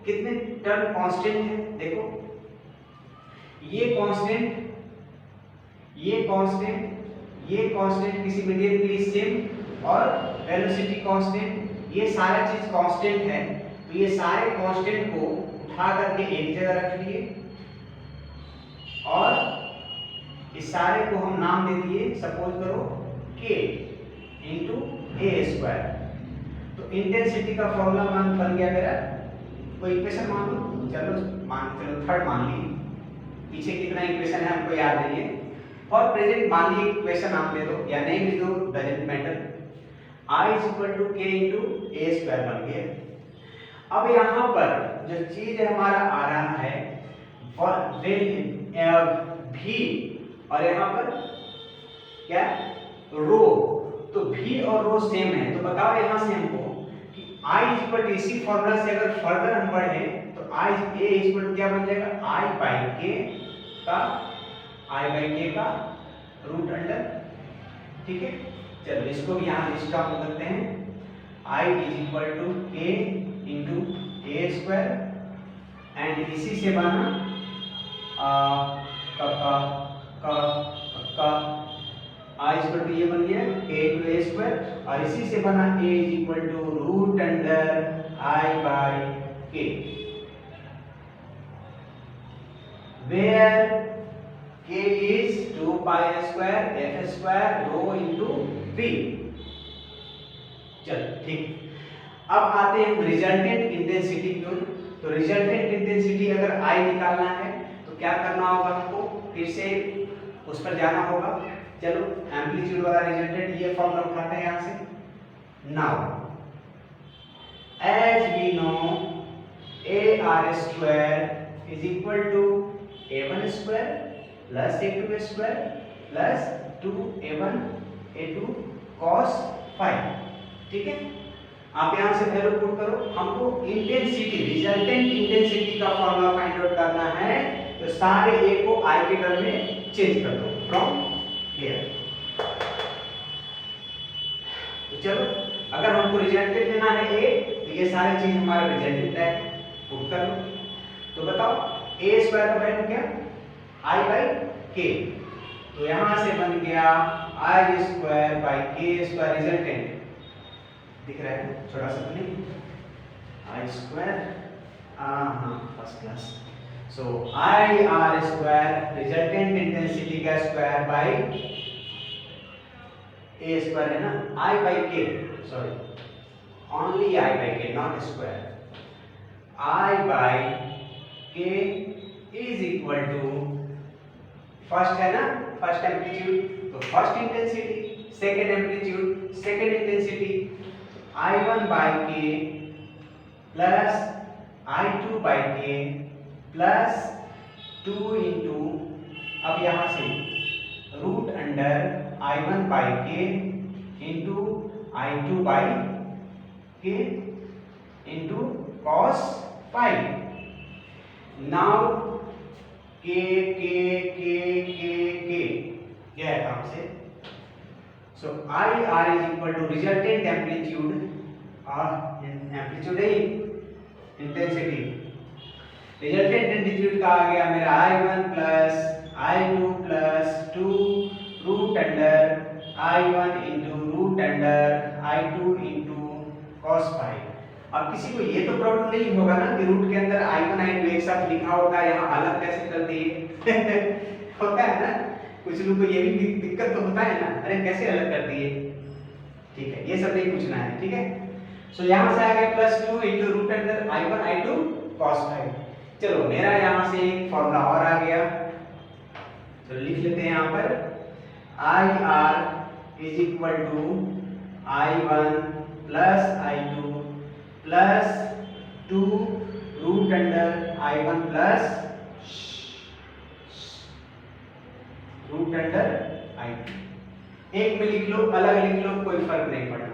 कितने टर्म कांस्टेंट है, देखो ये कांस्टेंट, ये कांस्टेंट, ये कांस्टेंट किसी मीडियम के लिए सेम, और वेलोसिटी कांस्टेंट, ये सारा चीज कांस्टेंट है। तो ये सारे कांस्टेंट को उठा करके एक जगह रख लिए और इस सारे को हम नाम दे दिए, सपोज करो k इंटू ए स्क्वायर। तो इंटेंसिटी का फॉर्मूला बन गया मेरा, कोई इक्वेशन मान लो, चलो थर्ड मान ली, पीछे कितना इक्वेशन है हमको याद नहीं है, और प्रेजेंट मान ली इक्वेशन आप दे दो या नहीं भी दो, doesn't matter. i is equal to k into a square बन गया। अब यहाँ पर जो चीज हमारा आ रहा है भी, और यहाँ पर क्या रो, तो भी और रो सेम है। तो बताओ यहाँ से हमको कि i इज इक्वल टू, इसी फॉर्मूला से अगर फर्दर हम बढ़े तो i a is equal to क्या बन जाएगा, i बाई k का रूट अंडर। ठीक है, चलो इसको भी यहाँ लिस्ट डाउन करते हैं। i is equal to k into a square, and इसी से बना i इज इक्वल टू ये बन गया k इंटू ए स्क्वायर, और इसी से बना a is equal to root under i by k, where k is 2 pi square f square rho into v। चलो ठीक, अब आते हैं रिजल्टेंट इंटेंसिटी की ओर। तो रिजल्टेंट इंटेंसिटी अगर I निकालना है तो क्या करना होगा, हमको फिर से उस पर जाना होगा। चलो एम्पलीट्यूड वाला रिजल्टेंट ये फॉर्मूला उठाते हैं यहाँ से। Now as we know AR square is equal to A1 square plus A2 square plus 2A1 A2 cos phi. ठीक है, आप यहां से वैल्यू पुट करो। हमको इंटेंसिटी, रिजल्टेंट इंटेंसिटी का फॉर्मूला फाइंड आउट करना है, तो सारे ए को आई के टर्म में चेंज कर दो फ्रॉम हियर। तो चलो, अगर हमको रिजल्टेंट लेना है ए, तो ये सारे चीज हमारा रिजल्टेंट है, पुट कर लो। तो बताओ ए स्क्वायर का वैल्यू क्या, आई बाई के, तो यहां से बन गया आई स्क्वायर बाई के स्क्वायर रिजल्टेंट दिख रहा है छोटा सा नहीं, आई स्क्वायर हाँ first class. So I R square resultant intensity का स्क्वायर बाई ए स्क्वायर है ना, आई बाई के, सॉरी ओनली आई बाई के नॉट स्क्वायर, आई बाई के इज इक्वल टू फर्स्ट है ना, फर्स्ट एम्पलीट्यूड तो first intensity, second amplitude second intensity, I1 by के प्लस I2 बाई के प्लस 2 इंटू, अब यहाँ से रूट अंडर I1 बाई के इंटू I2 बाई के इंटू कॉस फाइव। नाउ के क्या है काम से, so IR is equal to resultant amplitude or amplitude है intensity, resultant amplitude का आ गया मेरा I1 plus I2 plus 2 root under I1 into root under I2 into cos phi। अब किसी को ये तो प्रॉब्लम नहीं होगा ना कि रूट के अंदर I1 I2 एक साथ लिखा होगा, यहाँ अलग कैसे कर दिए होता है ना, कुछ लोग को ये भी दिक्कत तो होता है ना, अरे कैसे अलग कर दिए, ठीक है ये सब नहीं पूछना है, ठीक है। सो यहाँ से आ गया plus 2 into root under I1 I2 cos phi. चलो मेरा यहाँ से एक फॉर्मूला और आ गया, तो लिख लेते हैं यहाँ पर IR is equal to I1 plus I2 plus 2 root under I1 plus root under I2। एक में लिख लो अलग लिख लो कोई फर्क नहीं पड़ना।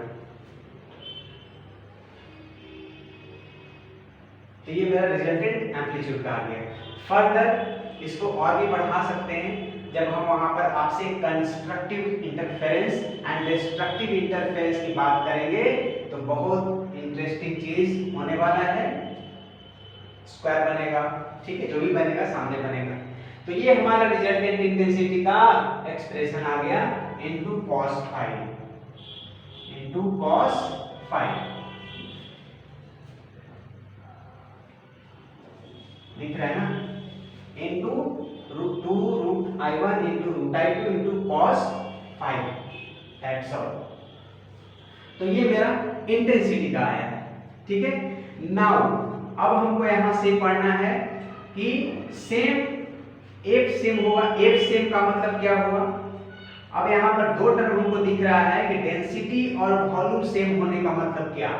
तो ये मेरा रिजल्टेंट एम्पलीट्यूड का आ गया। फर्दर इसको और भी बढ़ा सकते हैं जब हम वहां पर आपसे constructive interference and destructive interference की बात करेंगे, तो बहुत इंटरेस्टिंग चीज होने वाला है। स्क्वायर बनेगा, ठीक है, जो भी बनेगा सामने बनेगा। तो ये हमारा रिजल्टेंट इंटेंसिटी का एक्सप्रेशन आ गया into cos phi, into cos phi दिख रहा है ना, into root 2 root I1 into root I2 into cos phi, that's all. तो ये मेरा इंटेंसिटी का आया है, ठीक है। नाउ अब हमको यहां से पढ़ना है कि सेम एफ सेम होगा। एफ सेम का मतलब क्या हुआ, अब यहाँ पर दो टर्म हमको दिख रहा है कि डेंसिटी और वॉल्यूम सेम होने का मतलब क्या,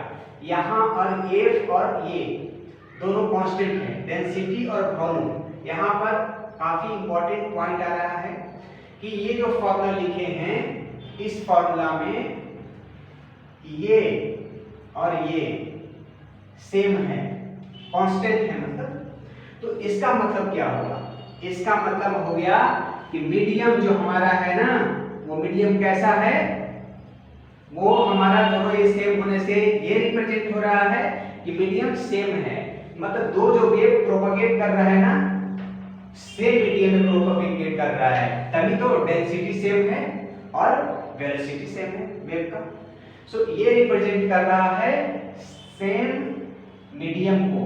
यहाँ और एफ और ये दोनों कांस्टेंट है, डेंसिटी और वॉल्यूम। यहाँ पर काफी इंपॉर्टेंट पॉइंट आ रहा है कि ये जो फॉर्मूला लिखे हैं, इस फॉर्मूला में ये और ये सेम है, कांस्टेंट है मतलब। तो इसका मतलब क्या होगा, इसका मतलब हो गया कि मीडियम जो हमारा है ना, वो मीडियम कैसा है, वो हमारा दोनों ये सेम होने से ये रिप्रेजेंट हो रहा है कि मीडियम सेम है। मतलब दो जो वेव प्रोपगेट कर रहा है ना, सेम मीडियम में प्रोपगेट कर रहा है, तभी तो डेंसिटी सेम है और वेलोसिटी सेम है वेव का। सो ये रिप्रेजेंट कर रहा है सेम मीडियम को,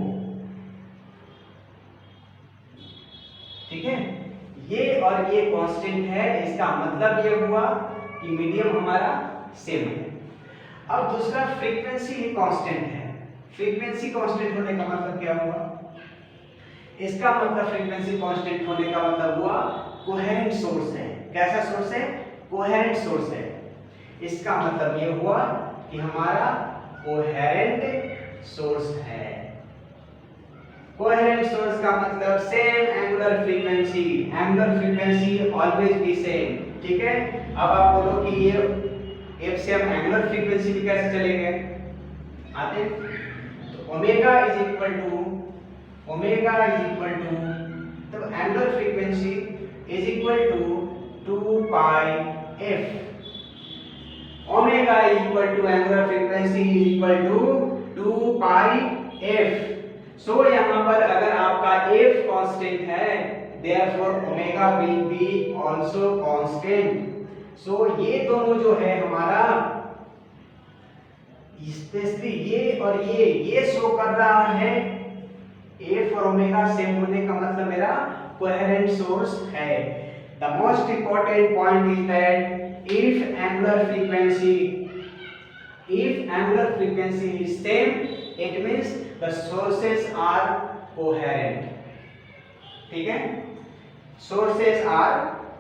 ठीक है। ये और ये कांस्टेंट है, इसका मतलब ये हुआ कि मीडियम हमारा सेम है। अब दूसरा फ्रीक्वेंसी ही कांस्टेंट है। फ्रीक्वेंसी कांस्टेंट होने का मतलब क्या हुआ, इसका मतलब फ्रीक्वेंसी कांस्टेंट होने का मतलब हुआ कोहेरेंट सोर्स है। कैसा सोर्स है, कोहेरेंट सोर्स है। इसका मतलब ये हुआ कि हमारा कोहेरेंट सोर्स है। कोहेरेंट सोर्स का मतलब same angular frequency, angular frequency always be same, ठीक है। अब आप बोलो कि ये एफ से हम एंगुलर फ्रीक्वेंसी भी कैसे चलेंगे, आते हैं। तो ओमेगा इज इक्वल टू तब angular frequency is equal to 2 pi F. Omega is equal to angular frequency is equal to 2 pi F. So यहाँ पर अगर आपका f कांस्टेंट है, therefore omega will be also constant। So ये दोनों जो है हमारा स्पेशली ये और ये शो कर रहा है एफ और ओमेगा सेम होने का मतलब मेरा कोहेरेंट सोर्स है। The most important point is that if angular frequency is same it means the sources are coherent. ठीक है, सोर्सेस आर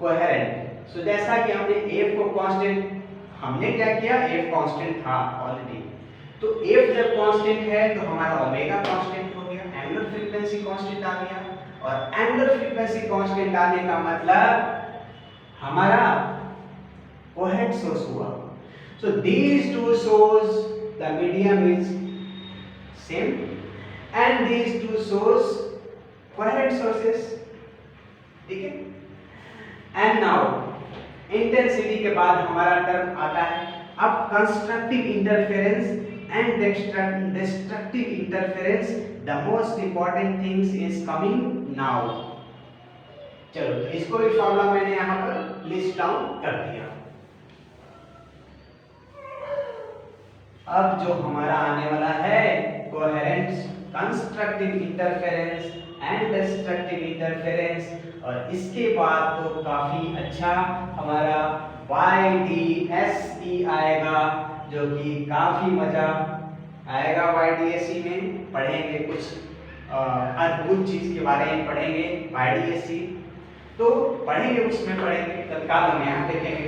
कोहेरेंट। सो जैसा कि हमने एफ को कांस्टेंट, हमने क्या किया, एफ कांस्टेंट था ऑलरेडी, तो एफ जब कांस्टेंट है तो हमारा ओमेगा कांस्टेंट हो गया, एंगुलर फ्रीक्वेंसी कांस्टेंट आ गया, और एंगुलर फ्रीक्वेंसी कांस्टेंट आने का मतलब हमारा कोहेरेंट सोर्स हुआ। So these two shows the medium is same and these two shows coherent sources। ठीक है, एंड नाउ इंटेंसिटी के बाद हमारा टर्म आता है अब constructive interference and destructive interference. The most important things is coming now. चलो तो इसको भी फॉर्मूला मैंने यहां पर लिस्ट डाउन कर दिया। अब जो हमारा आने वाला है coherent constructive interference and destructive interference, और इसके बाद तो काफी अच्छा हमारा YDSE आएगा, जो कि काफी मजा आएगा। YDSE में पढ़ेंगे कुछ अद्भुत चीज के बारे में पढ़ेंगे। YDSE तो पढ़ेंगे, उसमें पढ़ेंगे, तत्काल हम यहाँ देखेंगे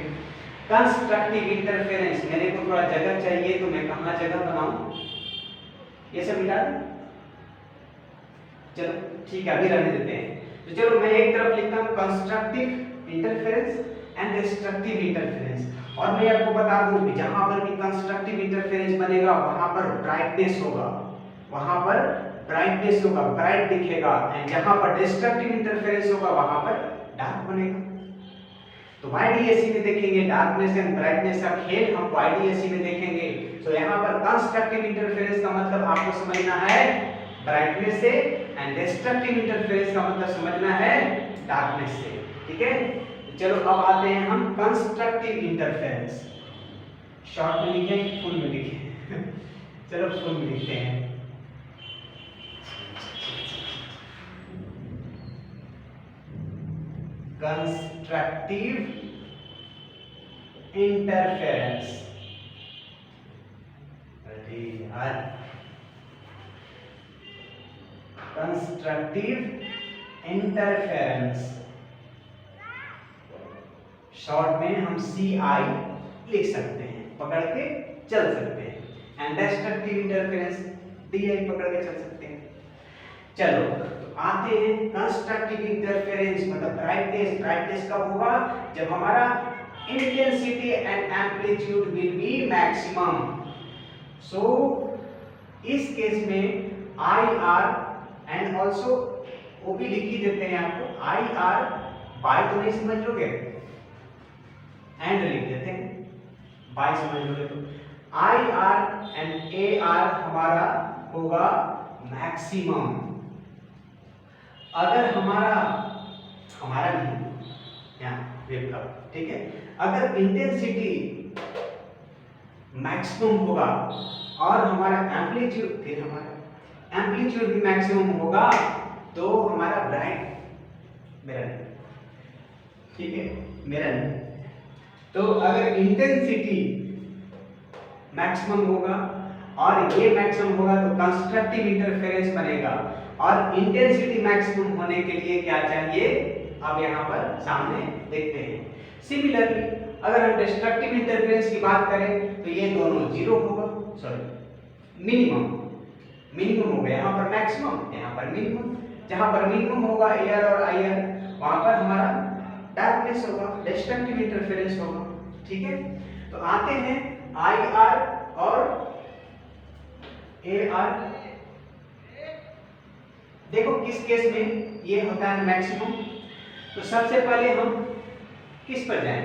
कंस्ट्रक्टिव इंटरफेरेंस। मेरे को थोड़ा जगह चाहिए तो मैं कहाँ जगह बनाऊं, ये सब मिला दें। चलो ठीक है, अभी रहने देते हैं। तो चलो मैं एक तरफ लिखता हूँ constructive interference and destructive interference, और मैं आपको बता दूं कि जहां पर भी कंस्ट्रक्टिव इंटरफेरेंस बनेगा वहां पर ब्राइटनेस होगा, वहां पर ब्राइटनेस होगा, ब्राइट दिखेगा, एंड जहां पर डिस्ट्रक्टिव इंटरफेरेंस होगा वहां पर डार्क बनेगा। तो YDSE में देखेंगे डार्कनेस एंड ब्राइटनेस का खेल हम YDSE में देखेंगे। तो यहाँ पर कंस्ट्रक्टिव इंटरफेरेंस का मतलब आपको समझना है ब्राइटनेस से, एंड डिस्ट्रक्टिव इंटरफेरेंस का मतलब समझना है डार्कनेस से। ठीक है, चलो अब आते हैं हम कंस्ट्रक्टिव इंटरफेरेंस। शॉर्ट में लिखें, फुल में लिखें? चलो फुल में लिखते हैं। Constructive interference. अरे यार, कंस्ट्रक्टिव इंटरफेरेंस शॉर्ट में हम CI लिख सकते हैं, पकड़ के चल सकते हैं, एंड डिस्ट्रक्टिव इंटरफेरेंस DI पकड़ के चल सकते हैं। चलो तो आते हैं कंस्ट्रक्टिव इंटरफेरेंस मतलब ब्राइटनेस कब होगा, जब हमारा intensity and amplitude will be maximum. So इस केस में IR एंड ऑल्सो वो भी लिख ही देते हैं आपको, IR बाय तो नहीं समझ लोगे, एंड लिख देते हैं, बाय समझ लोगे तो IR एंड AR हमारा होगा मैक्सिमम। अगर हमारा नहीं यहाँ वेव का, ठीक है, अगर इंटेंसिटी मैक्सिमम होगा और हमारा एम्पलीट्यूड, फिर हमारा एम्पलीट्यूड भी मैक्सिमम होगा तो हमारा ब्राइट मिरर, ठीक है, मिरर। तो अगर इंटेंसिटी मैक्सिमम होगा और ये मैक्सिमम होगा तो कंस्ट्रक्टिव इंटरफेरेंस बनेगा, और इंटेंसिटी मैक्सिमम होने के लिए क्या चाहिए, अब यहाँ पर सामने देखते हैं। सिमिलरली अगर हम डिस्ट्रक्टिव इंटरफेरेंस की बात करें तो ये दोनों जीरो होगा, सॉरी मिनिमम हो गया, यहाँ पर मैक्सिमम, यहाँ पर मिनिमम। जहाँ पर मिनिमम होगा एयर और आईआर, वहां पर हमारा डार्कनेस होगा, डिस्ट्रक्टिव इंटरफेरेंस होगा। ठीक है, तो आते हैं IR और AR। देखो किस केस में ये होता है मैक्सिमम। तो सबसे पहले हम किस पर जाएं,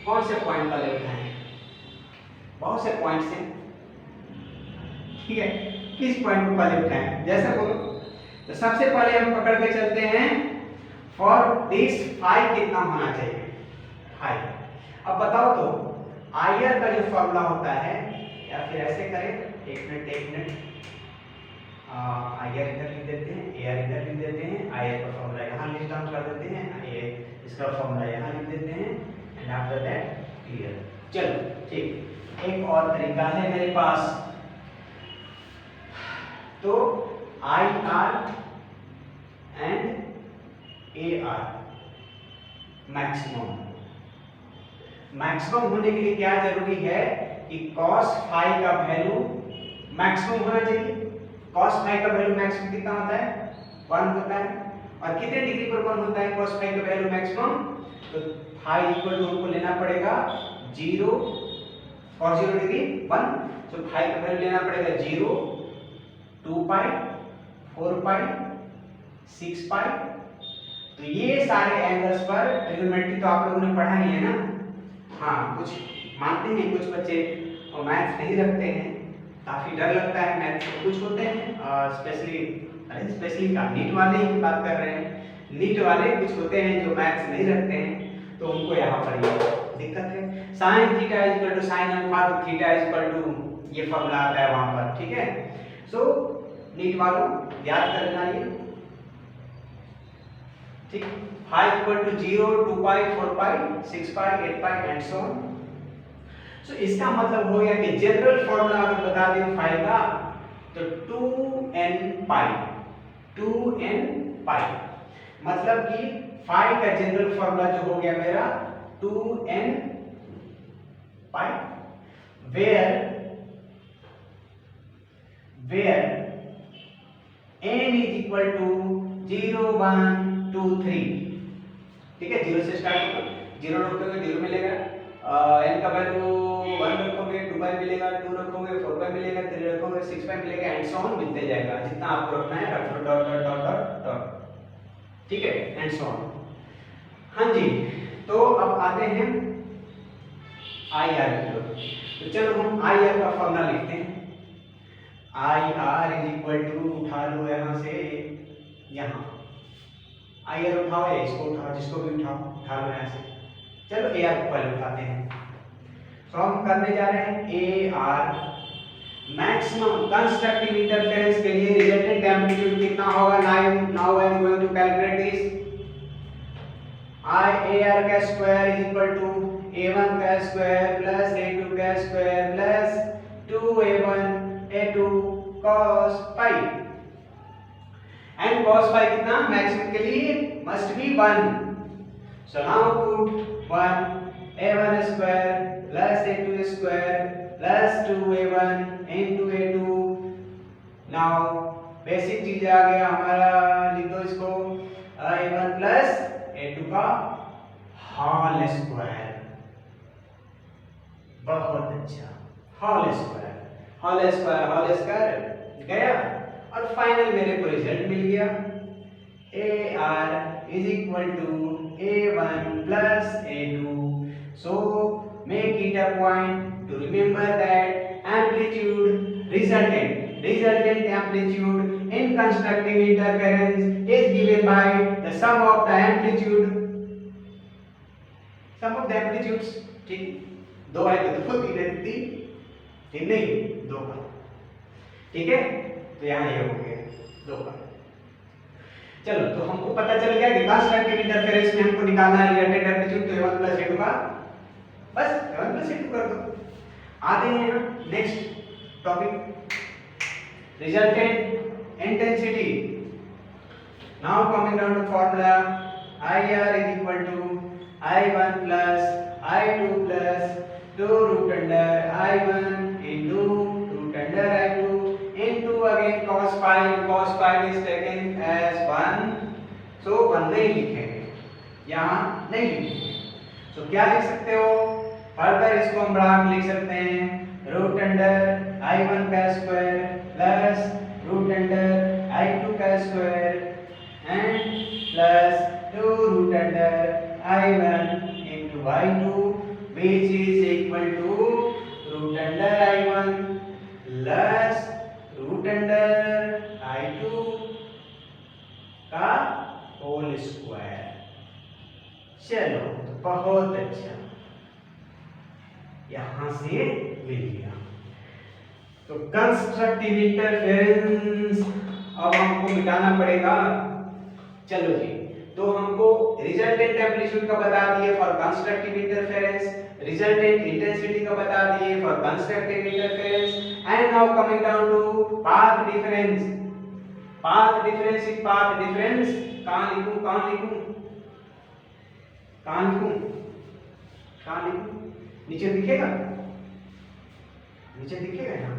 कौन से पॉइंट पर उठाएं, बहुत से पॉइंट से, ठीक है, किस पॉइंट को पहले उठाएं, जैसा बोलो। तो सबसे पहले हम पकड़ के चलते हैं फॉर दिस फाई कितना होना चाहिए, हाई। अब बताओ तो आईआर का जो फॉर्मूला होता है, या फिर ऐसे करें, एक मिनट आईआर इधर लिख देते हैं, एआर इधर लिख देते हैं, आईआर का फॉर्मूला यहाँ लिस्ट डाउन कर देते हैं, ये इसका फॉर्मूला यहाँ लिख देते हैं, एंड आफ्टर दैट क्लियर। चलो ठीक, एक और तरीका है मेरे पास। तो I R and A R maximum होने के लिए क्या जरूरी है कि cos फाई का वैल्यू मैक्सिमम होना चाहिए। cos फाई का वैल्यू मैक्सिमम कितना होता है? 1 होता है। और कितने डिग्री पर 1 होता है cos फाई का वैल्यू मैक्सिमम? तो फाई इक्वल टू हमको लेना पड़ेगा 0, cos 0 डिग्री 1, तो फाई का वैल्यू लेना पड़ेगा 0, 2 पाई, 4 पाई, 6 पाई। तो ये सारे एंगल्स पर ट्रिग्नोमेट्री तो आप लोगों ने पढ़ा ही है ना। हाँ, कुछ मानते हैं, कुछ बच्चे और मैथ्स नहीं रखते हैं, काफी डर लगता है मैथ्स से। कुछ होते हैं स्पेशली का नीट वाले ही बात कर रहे हैं, नीट वाले कुछ होते हैं जो मैथ्स नहीं रखते हैं, तो उनको यहाँ पर ये दिक्कत है। Sine theta equal to sine alpha, तो थीटा इक्वल टू ये फॉर्मूला आता है वहां पर, ठीक है। सो नीट वालों याद कर लेना ये, ठीक। Phi equal to 0, 2 pi, 4 pi, 6 pi, 8 pi and so on. So इसका मतलब हो गया कि जनरल फॉर्मूला अगर बता दें फाई का, तो 2n पाई, 2n पाई, मतलब कि फाई का जनरल फॉर्मूला जो हो गया मेरा 2n pi, where n is equal to 0, 1, 2, 3, ठीक है। 0 से स्टार्ट होगा, 0 रखोगे 0 मिलेगा, n का वैल्यू 1 रखोगे 2 पाई मिलेगा, 2 रखोगे 4 पाई मिलेगा, 3 रखोगे 6 पाई मिलेगा एंड सो ऑन मिलते जाएगा। जितना आपको रखना है रख लो, dot dot dot dot dot, ठीक है, एंड सो ऑन। हाँ जी, तो अब आते हैं आई आर की ओर। तो चलो हम आई आर का फॉर्मूला लिखते हैं। I R is equal to, उठा लो यहाँ से, यहाँ आई आर उठाओ या इसको उठाओ, जिसको भी उठाओ, उठा लो यहाँ से। चलो ए आर को पहले उठाते हैं। तो हम करने जा रहे हैं A R maximum constructive interference के लिए रिजल्टेंट एम्पलीट्यूड कितना होगा। Now I am going to calculate this. A R का square is equal to a1 का स्क्वायर प्लस a2 का square plus 2a1 a2 cos pi, and cos pi कितना मैक्सिमम के लिए must be 1, so now put 1 a1 square plus a2 square plus 2a1 into a2। now basic चीज आ गया हमारा, लिख दो इसको a1 plus a2 का होल स्क्वायर। बहुत अच्छा, होल स्क्वायर गया, और फाइनल मेरे को रिजल्ट मिल गया। A R is equal to a1 plus a2। So make it a point to remember that amplitude resultant amplitude in constructive interference is given by the sum of the amplitudes, ठीक। दो है तो दो, तीन है तीन, तीन नहीं, दो का, ठीक है। तो यहाँ ये हो गया 2 का। चलो, तो हमको पता चल गया कि कंस्ट्रक्टिव इंटरफेरेंस में हमको निकालना है रिजल्टेंट एम्पलीट्यूड, तो a1 प्लस a2 का, बस a1 प्लस a2 कर दो। आते हैं हम next topic, resultant intensity. Now coming down to formula, IR is equal to I1 plus I2 plus 2 root under I1 into root under I2 into again cos phi. Cos phi is taken as 1, so 1 नहीं लिखेंगे, यहाँ नहीं लिखेंगे। so क्या लिख सकते हो, फर्दर इसको हम बढ़ा के लिख सकते हैं रूट अंडर I1 का square plus root under I2 का square and plus 2 root under I1 into I2 which is equal to root under I1 plus root under I2 का होल स्क्वायर। चलो बहुत अच्छा, यहां से ले लिया। तो कंस्ट्रक्टिव इंटरफेरेंस अब हमको मिटाना पड़ेगा। चलो जी, तो हमको रिजल्टेंट एम्पलीट्यूड का बता दिए for constructive interference, resultant intensity का बता दिए for constructive interference, and now coming down to path difference. Path difference is path difference, कहां लिखूं कहां लिखूं कहां लिखूं कहां लिखूं? नीचे दिखेगा, नीचे दिखेगा यहां।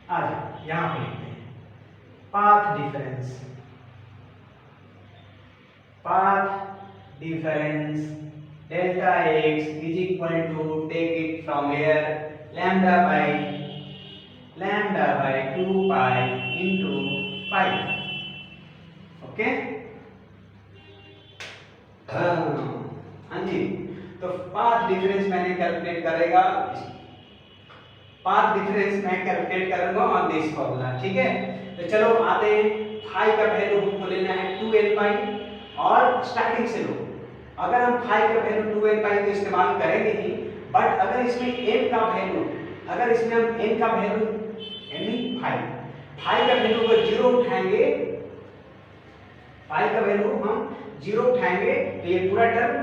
आ जाओ यहां पे लिखते हैं path difference. Path difference delta x is equal to, take it from here, lambda by 2 pi into pi. Okay, हाँ जी। तो पाथ डिफरेंस मैंने कैलकुलेट करेगा, पाथ डिफरेंस मैं कैलकुलेट करूंगा ऑन दिस फॉर्मूला, ठीक है। तो चलो आते हैं, फाई का वैल्यू हमको लेना है 2n पाई, और स्टार्टिंग से लो। अगर हम फाई का वैल्यू 2n पाई तो इस्तेमाल करेंगे ही, बट अगर इसमें n का वैल्यू, अगर इसमें हम n का वैल्यू यानी फाई का वैल्यू को 0 उठाएंगे, फाई का वैल्यू हम 0 उठाएंगे तो ये पूरा टर्म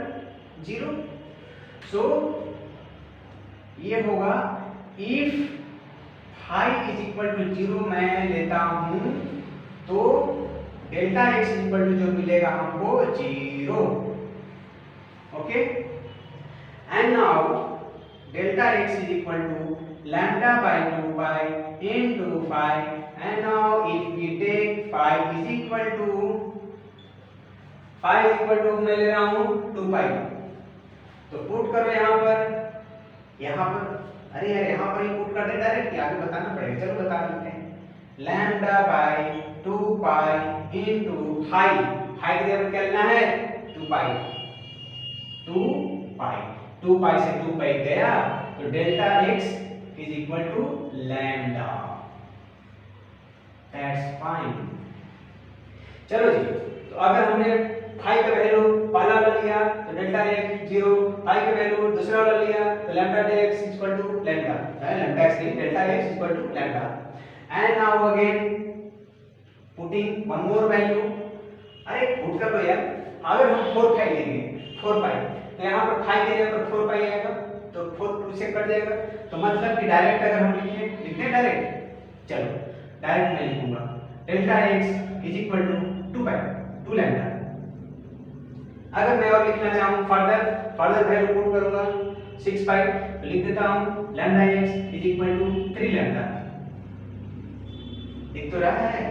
0। सो ये होगा if phi is equal to 0 मैं लेता हूं तो डेल्टा x इक्वल टू जो मिलेगा हमको 0। Okay, and now delta x is equal to lambda by 2 pi into phi, and now if we take phi is equal to मैं ले रहा हूं 2 पाई, तो पुट करो यहां पर, अरे यार यहां पर ही पुट कर दे डायरेक्ट, आगे बताना पड़ेगा। चलो बता देते हैं, lambda by 2 pi into phi, phi की जगह क्या लेना है 2 पाई, 2 पाई से 2 पाई गया तो delta x is equal to lambda, that's fine. चलो जी, तो अगर हमने फाई का वैल्यू पहला वाला लिया तो डेल्टा x 0, फाई का वैल्यू दूसरा वाला लिया तो lambda x equal to lambda, lambda x नहीं delta x equal to lambda. And now again putting one more value, अरे पुट कर लो यार। अगर हम 4 पाई लेंगे, 4 पाई, तो यहाँ पर फाई की जगह पर 4 पाई आएगा तो 4 2 से कट जाएगा, तो मतलब कि डायरेक्ट अगर हम लिखें डायरेक्ट, चलो डायरेक्ट मैं लिखूंगा delta x is equal to 2 pi 2 lambda. अगर मैं और लिखना चाहूं फर्दर वैल्यू पुट करूंगा 6 पाई, तो लिख देता हूं lambda x is equal to 3 lambda. दिख तो रहा है?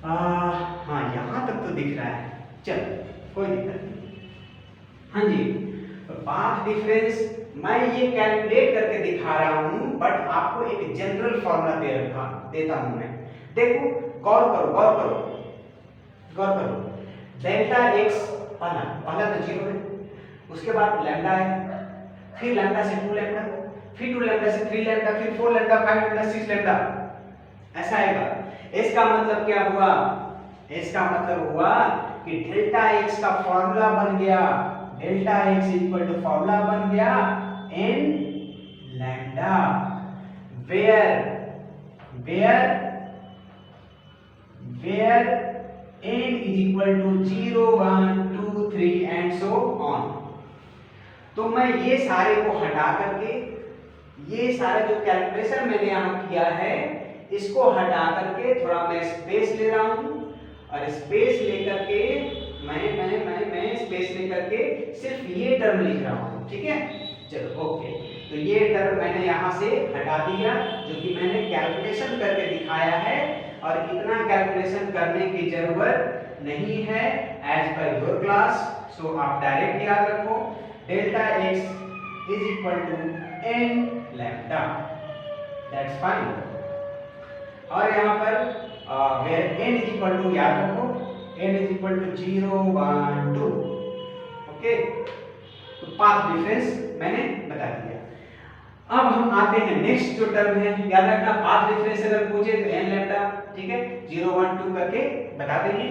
हाँ यहां तक तो दिख रहा है, चलो कोई दिक्कत नहीं। हाँ जी, तो पाथ डिफरेंस मैं ये कैलकुलेट करके दिखा रहा हूं, बट आपको एक जनरल फॉर्मूला देता हूं मैं। देखो गौर करो डेल्टा x पहला तो 0 है, उसके बाद लैम्डा है, फिर लैम्डा से 2 लैम्डा, फिर 2 लैम्डा से 3 लैम्डा, फिर 4 लैम्डा, 5 लैम्डा, 6 लैम्डा, ऐसा आएगा। इसका मतलब क्या हुआ? इसका मतलब हुआ कि डेल्टा x का फॉर्मूला बन गया, delta x equal to formula बन गया n lambda, where n is equal to 0 1 2 3 and so on। तो मैं ये सारे को हटा करके, ये सारा जो कैलकुलेशन मैंने यहाँ किया है इसको हटा करके थोड़ा मैं स्पेस ले रहा हूँ, और स्पेस लेकर के मैं स्पेस लेकर के सिर्फ ये टर्म लिख रहा हूँ, ठीक है। चलो ओके, तो ये टर्म मैंने यहाँ से हटा दिया जो कि मैंने कैलकुलेशन करके दिखाया है, और इतना कैलकुलेशन करने की जरूरत नहीं है एज पर योर क्लास। सो आप डायरेक्ट याद रखो delta x is equal to n lambda, that's fine. और यहाँ पर where n is equal to, याद रखो n is equal to 0 1 2। Okay, तो पाथ डिफरेंस मैंने बता दिया। अब हम आते हैं नेक्स्ट जो टर्म है, याद रखना पाथ डिफरेंस अगर पूछे तो n लैम्डा, ठीक है, 0 1 2 करके बता देंगे।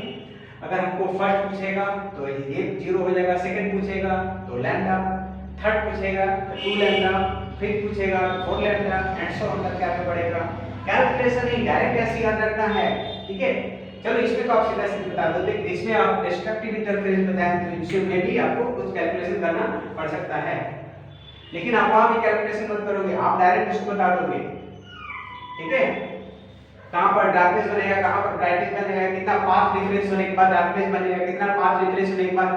अगर हमको फर्स्ट पूछेगा तो ये 0 हो जाएगा, सेकंड पूछेगा तो लैम्डा, थर्ड पूछेगा तो 2 लैम्डा, फिफ्थ पूछेगा तो 4 लैम्डा एंड सो ऑन करके आगे बढ़ेगा। कैलकुलेशन ही डायरेक्ट ऐसे याद रखना है, ठीक है। चलो इसमें तो आप सीधा सीधा बता दो, लेकिन इसमें आप डिस्ट्रक्टिव इंटरफेरेंस बताएं तो इसमें भी आपको कुछ कैलकुलेशन करना पड़ सकता है, लेकिन आप वहां भी कैलकुलेशन मत करोगे, आप डायरेक्ट इसको बता दोगे, ठीक है। कहां पर डार्कनेस बनेगा, कहां पर ब्राइटनेस बनेगा, कितना पाथ डिफरेंस होने के बाद डार्कनेस बनेगा, कितना पाथ डिफरेंस होने के बाद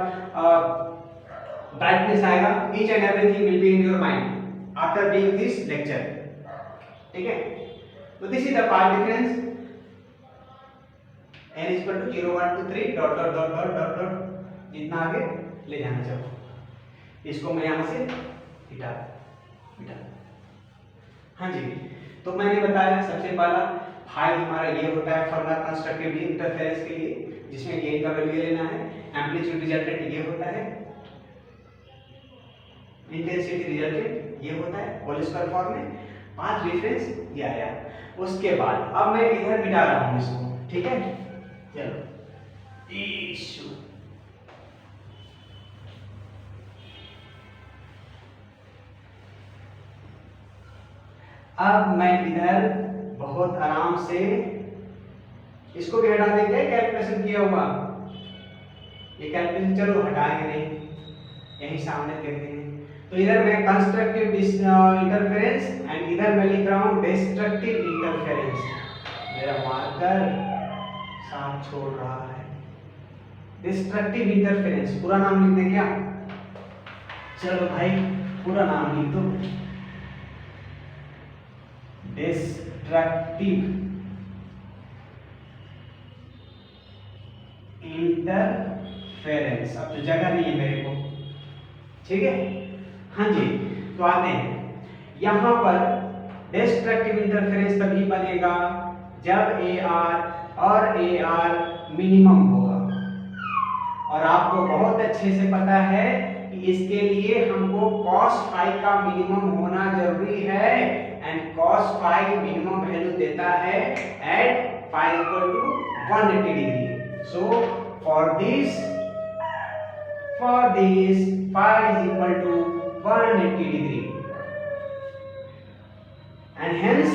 ब्राइटनेस आएगा। Each and everything will be in your mind after doing this lecture, ठीक है। तो this is the path difference n is equal to 0 1 2 3 dot dot dot dot dot dot जितना आगे ले जाना चाहो, इसको मैं यहां से हटा। हाँ जी, तो मैंने बताया सबसे पहला फाई हमारा ये होता है फॉर्मूला कंस्ट्रक्टिव इंटरफेरेंस के लिए, जिसमें गेन का वैल्यू लेना है। एम्पलीट्यूड रिजल्टेंट ये होता है, इंटेंसिटी रिजल्टेंट ये होता है होल स्क्वायर फॉर्म में। पाथ डिफरेंस ये आया। उसके बाद अब मैं इधर मिटा रहा हूं इसको, ठीक है। चलो इशू अब मैं इधर बहुत आराम से इसको भी हटा देंगे, कैलकुलेशन किया हुआ ये कैलकुलेशन चलो हटाएंगे नहीं, यहीं सामने देख देंगे। तो इधर मैं कंस्ट्रक्टिव इंटरफेरेंस एंड इधर मैं लिख रहा हूं डिस्ट्रक्टिव इंटरफेरेंस। मेरा मार्कर साथ छोड़ रहा है। डिस्ट्रक्टिव इंटरफेरेंस पूरा नाम लिख दें क्या? चलो भाई पूरा नाम लिख दो, डिस्ट्रक्टिव इंटरफेरेंस। अब तो जगह नहीं है मेरे को, ठीक है। हाँ जी, तो आते हैं यहां पर। डिस्ट्रक्टिव इंटरफेरेंस तभी बनेगा जब AR और AR मिनिमम होगा, और आपको बहुत अच्छे से पता है कि इसके लिए हमको cos phi का मिनिमम होना जरूरी है, and cos phi minimum value देता है at phi equal to 180 degree. So for this phi is equal to 180 degree, and hence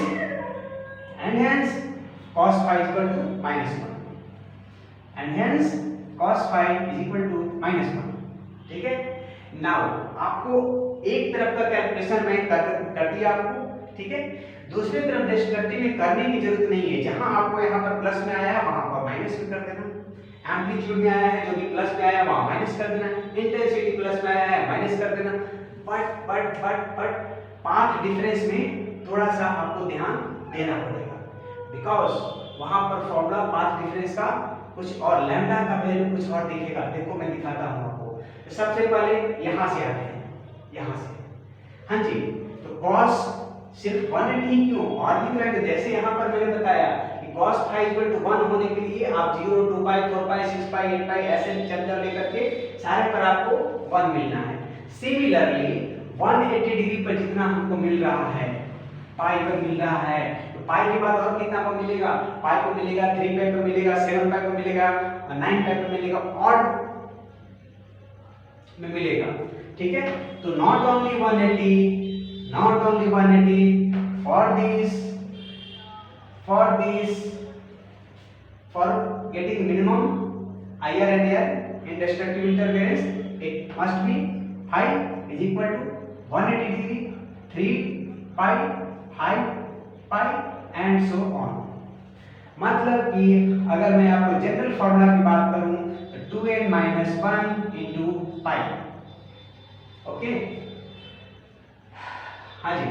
cos phi is equal to -1, and hence cos phi is equal to -1, ठीक है। नाउ आपको एक तरफ का कैलकुलेशन मैं कर दिया आपको, ठीक है। दूसरी तरफ डिस्ट्रक्टिव में करने की जरूरत नहीं है। जहां आपको यहाँ पर प्लस में आया वहां पर माइनस में कर देना, एम्पलीट्यूड में आया है जो भी प्लस में आया वहां माइनस कर देना, इंटेंसिटी प्लस में आया है माइनस कर देना। बट पाथ डिफरेंस में थोड़ा सा आपको ध्यान देना पड़ेगा, बिकॉज वहां पर फॉर्मूला पाथ डिफरेंस का कुछ और, लैम्डा का वैल्यू कुछ और दिखेगा। देखो मैं दिखाता हूं आपको। तो सबसे पहले यहां से आते हैं, यहां से। हाँ जी, तो cos सिर्फ 180 क्यों और भी तरह के, जैसे यहां पर मैंने बताया कि cos phi इक्वल टू 1 होने के लिए आप 0 2 पाई 4 पाई 6 पाई 8 पाई ऐसे चल लेकर के सारे पर आपको 1 मिलना है। सिमिलरली 180 डिग्री पर जितना हमको मिल रहा है पाई पर मिल रहा है, तो पाई के बाद और कितना पर मिलेगा? पाई को मिलेगा 3 पाई पर मिलेगा, 7 पाई पर मिलेगा, 9 पाई पर मिलेगा, और में मिलेगा, ठीक है। तो not only 180 for getting minimum IR and AR in destructive interference, it must be phi is equal to 180 degree, 3 pi, 5 pi and so on। मतलब कि अगर मैं आपको जनरल फॉर्मूला की बात करूं तो 2n - 1 into pi, ओके। हाँ जी,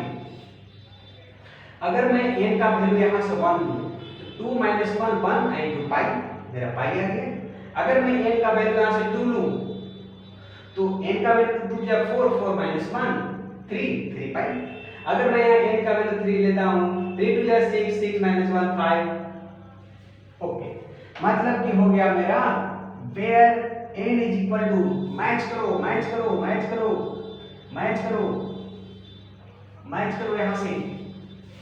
अगर मैं n का वैल्यू यहां से 1 लूं तो 2 - 1 1 into pi, मेरा पाई आ गया। अगर मैं n का वैल्यू यहां से 2 लूं तो n का वैल्यू 2 या 4 4 - 1 3 पाई। अगर मैं यहां n का वैल्यू 3 लेता हूं 3 2 या 6 6 - 1 5, ओके। मतलब कि हो गया मेरा where n is equal to, match करो मैच करो यहां से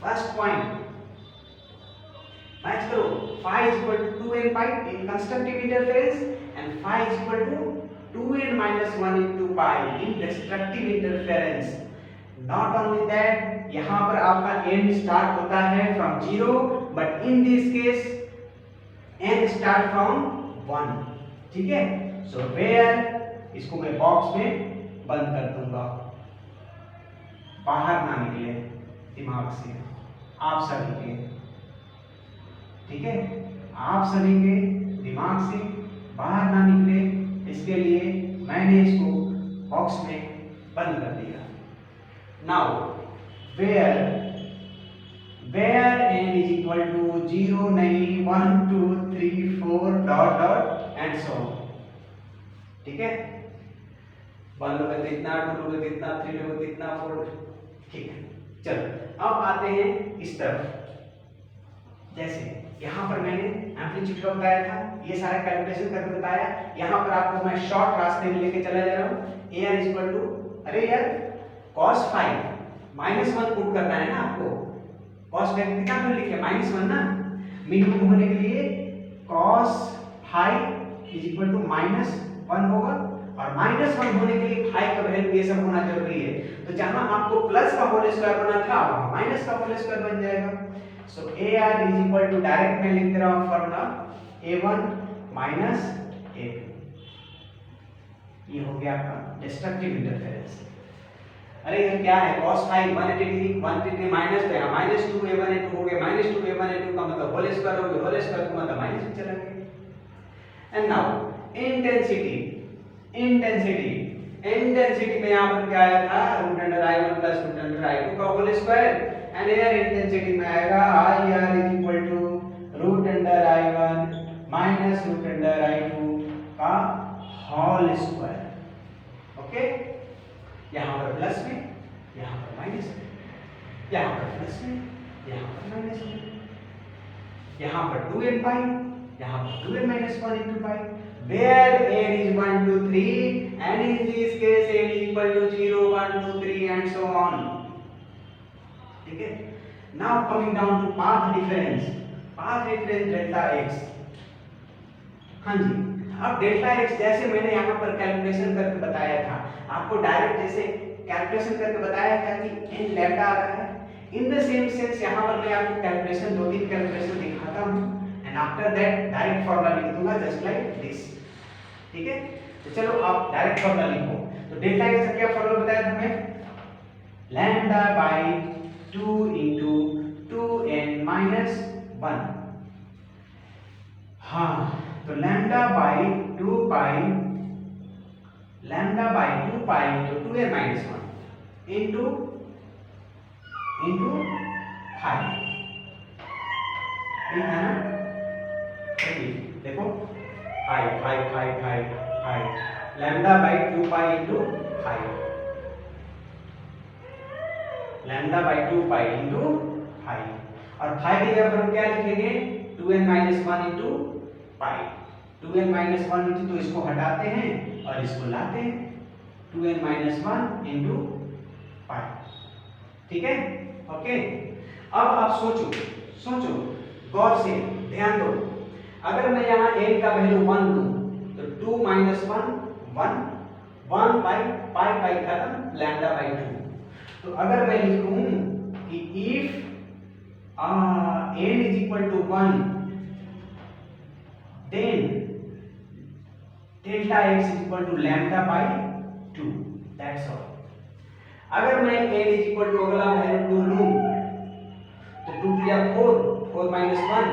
फर्स्ट पॉइंट मैच करो phi is equal to 2n pi in constructive interference and phi is equal to 2n minus 1 into pi in destructive interference. Not only that, यहाँ पर आपका n start होता है from 0 but in this case n start from 1. ठीक है, so where इसको मैं बॉक्स में बंद कर दूंगा, बाहर ना निकले दिमाग से आप सभी के, ठीक है, आप सभी के दिमाग से बाहर ना निकले, इसके लिए मैंने इसको बॉक्स में बंद कर दिया. Now where n is equal to 0 नहीं 1 2 3 4 डॉट डॉट एंड सो, ठीक है, 1 लोगे तो इतना, 2 लोगे तो इतना, 3 लोगे तो इतना, 4, ठीक है. चलो अब आते हैं इस तरफ. जैसे यहाँ पर मैंने एम्पलीट्यूड का बताया था, ये सारा कैलकुलेशन करके बताया. यहाँ पर आपको मैं शॉर्ट रास्ते में लेके चला जा रहा हूँ. AR इज इक्वल टू, अरे यार cos phi -1 पुट करना है ना आपको. cos phi कितना कर लिखिए -1 ना, मिनिमम होने के लिए cos phi is equal to -1 होगा और -1 होने के लिए phi का वैल्यू ये सब होना जरूरी है. तो जहां आपको प्लस का होल स्क्वायर बना था वहां माइनस का होल स्क्वायर बन जाएगा. So AR is equal to, direct मैं लिख दे रहा हूं फॉर्मूला, A1 माइनस A2. ये हो गया आपका डिस्ट्रक्टिव इंटरफेरेंस. अरे ये क्या है, cos phi 180 degree, 180 degree minus, तो यहाँ -2 A1 A2 हो गया. -2 A1 A2 का मतलब होल स्क्वायर हो गया, होल स्क्वायर का मतलब माइनस में चला गया. एंड नाउ इंटेंसिटी में यहाँ पर क्या आया था, √i1 प्लस √i2 का whole square. And air intensity में आएगा IR is equal to √i1 minus √i2 का होल स्क्वायर. ओके, यहाँ पर प्लस में, यहाँ पर माइनस में, यहाँ पर प्लस में, यहाँ पर माइनस में, यहाँ पर 2n pi, यहाँ पर 2n minus 1 into pi. Where n is 1 2 3 and in this case n is equal to 0 1 2 3 and so on. ठीक है. Now coming down to path difference delta x. हाँ जी, अब डेल्टा x जैसे मैंने यहाँ पर कैलकुलेशन करके बताया था, आपको डायरेक्ट जैसे कैलकुलेशन करके बताया था कि n लैम्डा आ रहा है, इन द सेम सेंस यहाँ पर मैं आपको कैलकुलेशन 2-3 कैलकुलेशन दिखाता हूँ and after that direct formula लिख दूंगा जस्ट लाइक दिस. ठीक है, तो चलो आप डायरेक्ट फॉर्मूला लिखो. तो डेल्टा x का क्या फॉर्मूला बताया था मैं, lambda by 2 into 2n minus 1. हाँ, तो lambda by 2 pi into 2n minus 1 into 5. ठीक है ना, देखो 5 lambda by 2 pi into 5, lambda by 2 pi into 5. और 5 की जगह पर हम क्या लिखेंगे, 2n minus 1 into pi. 2n minus 1 into, तो इसको हटाते हैं और इसको लाते हैं, 2n minus 1 into pi. ठीक है, ओके. अब आप सोचो गौर से ध्यान दो. अगर मैं यहाँ n का वैल्यू 1 दूं तो 2 minus 1 1 pi खत्म, लैम्डा बाय 2. तो अगर मैं लिखूं कि if n is equal to 1 then delta x is equal to lambda by 2, that's all. अगर मैं n is equal to अगला वैल्यू 2 लूं तो 2 या 4 minus 1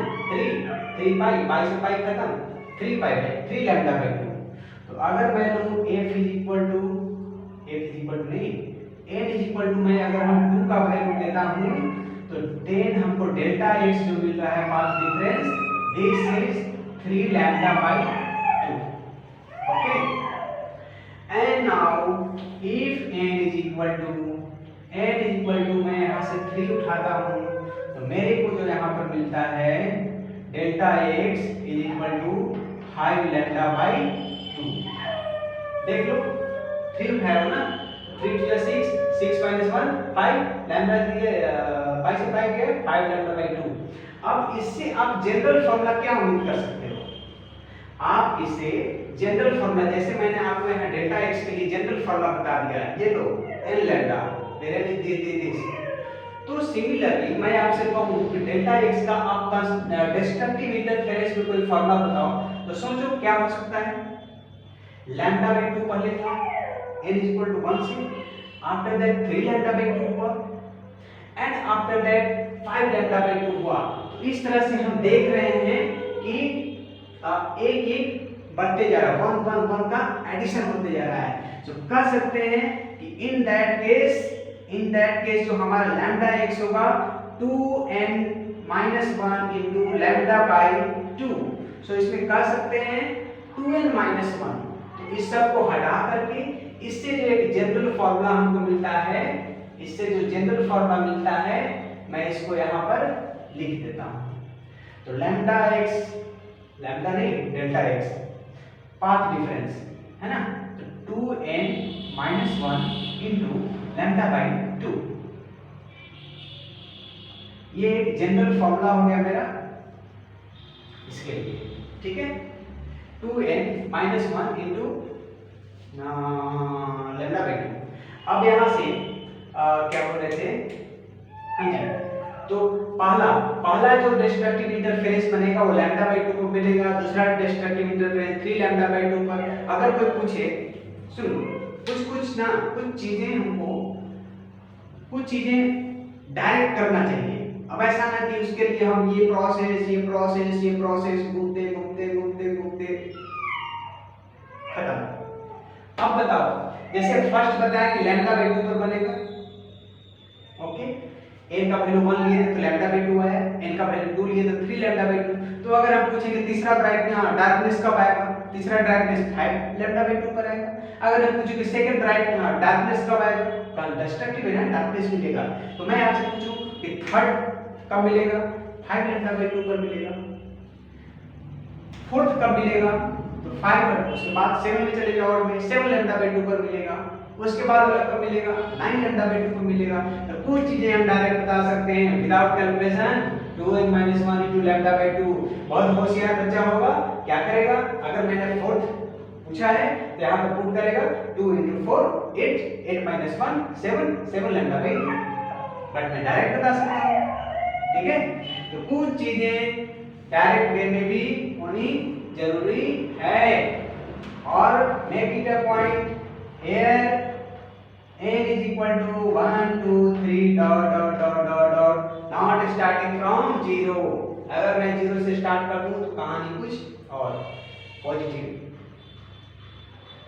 3 pi से pi खत्म, 3 pi है 3 लैम्डा बाय 2. तो अगर मैं लूं f is equal to नहीं, n is equal to, मैं अगर हम 2 का वैल्यू लेता हूं तो देन हमको डेल्टा x जो मिल रहा है path difference, this is 3 lambda by 2. Okay, and now if n is equal to मैं यहां से 3 उठाता हूं तो मेरे को जो यहां पर मिलता है delta x is equal to 5 lambda by 2. देख लो 3 उठाया हो ना, 3 to 6 6 माइनस 1 5 लैम्डा दिए 5 से 5 गया 5 लैम्डा बाई 2। अब इससे आप जनरल फॉर्मूला क्या उम्मीद कर सकते हो? आप इसे जनरल फॉर्मूला, जैसे मैंने आपको यहाँ डेल्टा x के लिए जनरल फॉर्मूला बता दिया है, ये लो n लैम्डा मेरे लिए दे दे। तो सिमिलरली मैं आपसे कहूं कि डेल्टा x का आपका डिस्ट्रक्टिव इंटरफेरेंस में कोई फॉर्मूला बताओ, तो सोचो क्या हो सकता है। लैम्डा बाई 2 पहले था n इज इक्वल टू 1 से, आफ्टर दैट 3 लैम्डा बाई 2 हुआ and after that 5 lambda by 2 हुआ। तो इस तरह से हम देख रहे हैं कि एक एक बढ़ते जा रहा है, 1 1 1 का एडिशन होते जा रहा है। तो कह सकते हैं कि इन दैट केस जो हमारा लैम्डा x होगा 2n minus 1 into lambda by 2। सो इसमें कह सकते हैं 2n माइनस 1। तो इस सब को हटा करके इससे जो एक जनरल फॉर्मूला हमको मिलता है, इससे जो जनरल फॉर्मूला मिलता है मैं इसको यहाँ पर लिख देता हूँ। तो लैम्डा x, लैम्डा नहीं डेल्टा x, पाथ डिफरेंस है ना, तो 2n minus 1 into lambda by 2, ये एक जनरल फॉर्मूला हो गया मेरा इसके लिए, ठीक है। 2n minus 1 into lambda by 2। अब यहाँ से क्या बोल रहे थे, हाँ जी, तो पहला जो डिस्ट्रक्टिव इंटरफेरेंस बनेगा वो लैम्डा बाई 2 को मिलेगा, दूसरा डिस्ट्रक्टिव इंटरफेरेंस 3 लैम्डा बाई 2 पर। अगर कोई पूछे, सुनो कुछ चीजें हमको कुछ चीजें डायरेक्ट करना चाहिए। अब ऐसा ना कि उसके लिए हम ये प्रोसेस घूमते खत्म। अब बताओ, जैसे फर्स्ट बताया कि लैम्डा बाई 2 पर बनेगा, ओके, n का वैल्यू 1 लिए तो लैम्डा बाई 2 आया, n का वैल्यू 2 लिए तो 3 लैम्डा बाई 2। तो अगर हम पूछेंगे तीसरा डार्कनेस कब आएगा, तीसरा डार्कनेस 5 लैम्डा बाई 2 पर आएगा। अगर हम पूछेंगे सेकंड डार्कनेस कब आएगा, कल डिस्ट्रक्टिव है ना, डार्कनेस मिलेगा। तो मैं आपसे पूछूं कि थर्ड कब मिलेगा, 5 लैम्डा बाई 2 पर मिलेगा। फोर्थ कब मिलेगा, तो 5 पर, उसके बाद 7 में चले जाओ और में 7 लैम्डा बाई 2 पर मिलेगा। उसके बाद कब मिलेगा, 9 लैम्डा बाई 2 पर मिलेगा। तो कुछ चीजें हम डायरेक्ट बता सकते हैं without calculation, 2n minus 1 into lambda by 2। बहुत होशियार बच्चा होगा, क्या करेगा, अगर मैंने फोर्थ पूछा है तो यहाँ पर पुट करेगा 2 into 4 8, 8 minus 1 7, 7 lambda by 2। But मैं डायरेक्ट बता सकता हूँ, ठीक है। तो कुछ चीजें डायरेक्ट वे में भी होनी जरूरी है। और make it a point here n is equal to 1 2 3 not starting from 0। अगर मैं 0 से स्टार्ट कर दूं तो कहानी कुछ और पॉजिटिव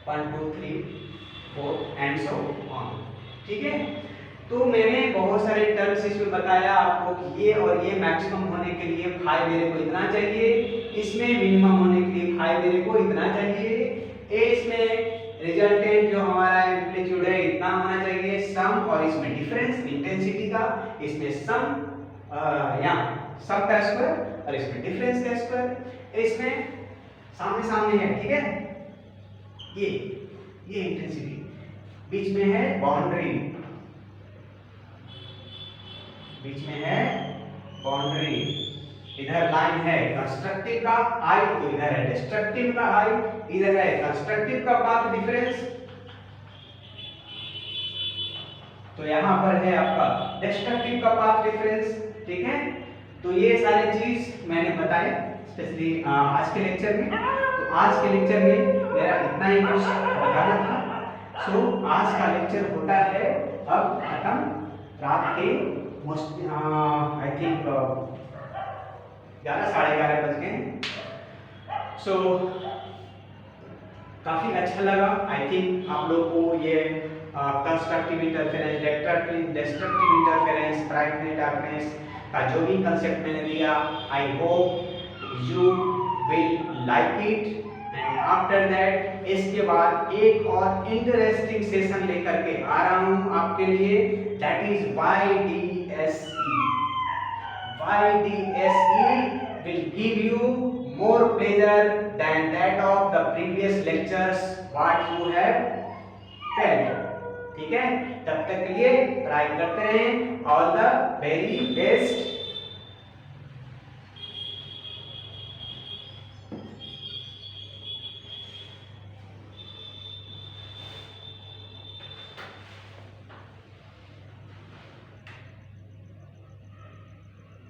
1 2 3 4 एंड सो ऑन, ठीक है। तो मैंने बहुत सारे टर्म्स इसमें बताया आपको कि ये और ये मैक्सिमम होने के लिए फाई मेरे को इतना चाहिए, इसमें मिनिमम होने के लिए फाई मेरे को इतना चाहिए, इसमें रिजल्टेंट जो हमारा एम्पलीट्यूड है इतना होना चाहिए, सम, और इसमें डिफरेंस इंटेंसिटी का, इसमें सम या सम का स्क्वायर और इसमें डिफरेंस का स्क्वायर, इसमें सामने सामने है, ठीक है। ये इंटेंसिटी, बीच में है बाउंड्री, बीच में है बाउंड्री, इधर लाइन है कंस्ट्रक्टिव का आई, तो इधर है डिस्ट्रक्टिव का आई, इधर है कंस्ट्रक्टिव का पाथ डिफरेंस, तो यहां पर है आपका डिस्ट्रक्टिव का पाथ डिफरेंस, ठीक है। तो ये सारी चीज मैंने बताया स्पेशली आज के लेक्चर में। तो आज के लेक्चर में मेरा इतना ही कुछ बताना था। सो आज का लेक्चर होता है अब खत्म, रात के मोस्ट आई थिंक 11 साढ़े 11 बज गए। सो काफी अच्छा लगा, आई थिंक आप लोग को ये constructive interference, destructive interference, brightness darkness का जो भी कंसेप्ट मैंने दिया, I hope you will like it. And after that इसके बाद एक और इंटरेस्टिंग सेशन लेकर के आ रहा हूं आपके लिए, that is YDSE। YDSE will give you more pleasure than that of the previous lectures what you have felt। ठीक है, तब तक के लिए पढ़ाई करते रहें। All the very best.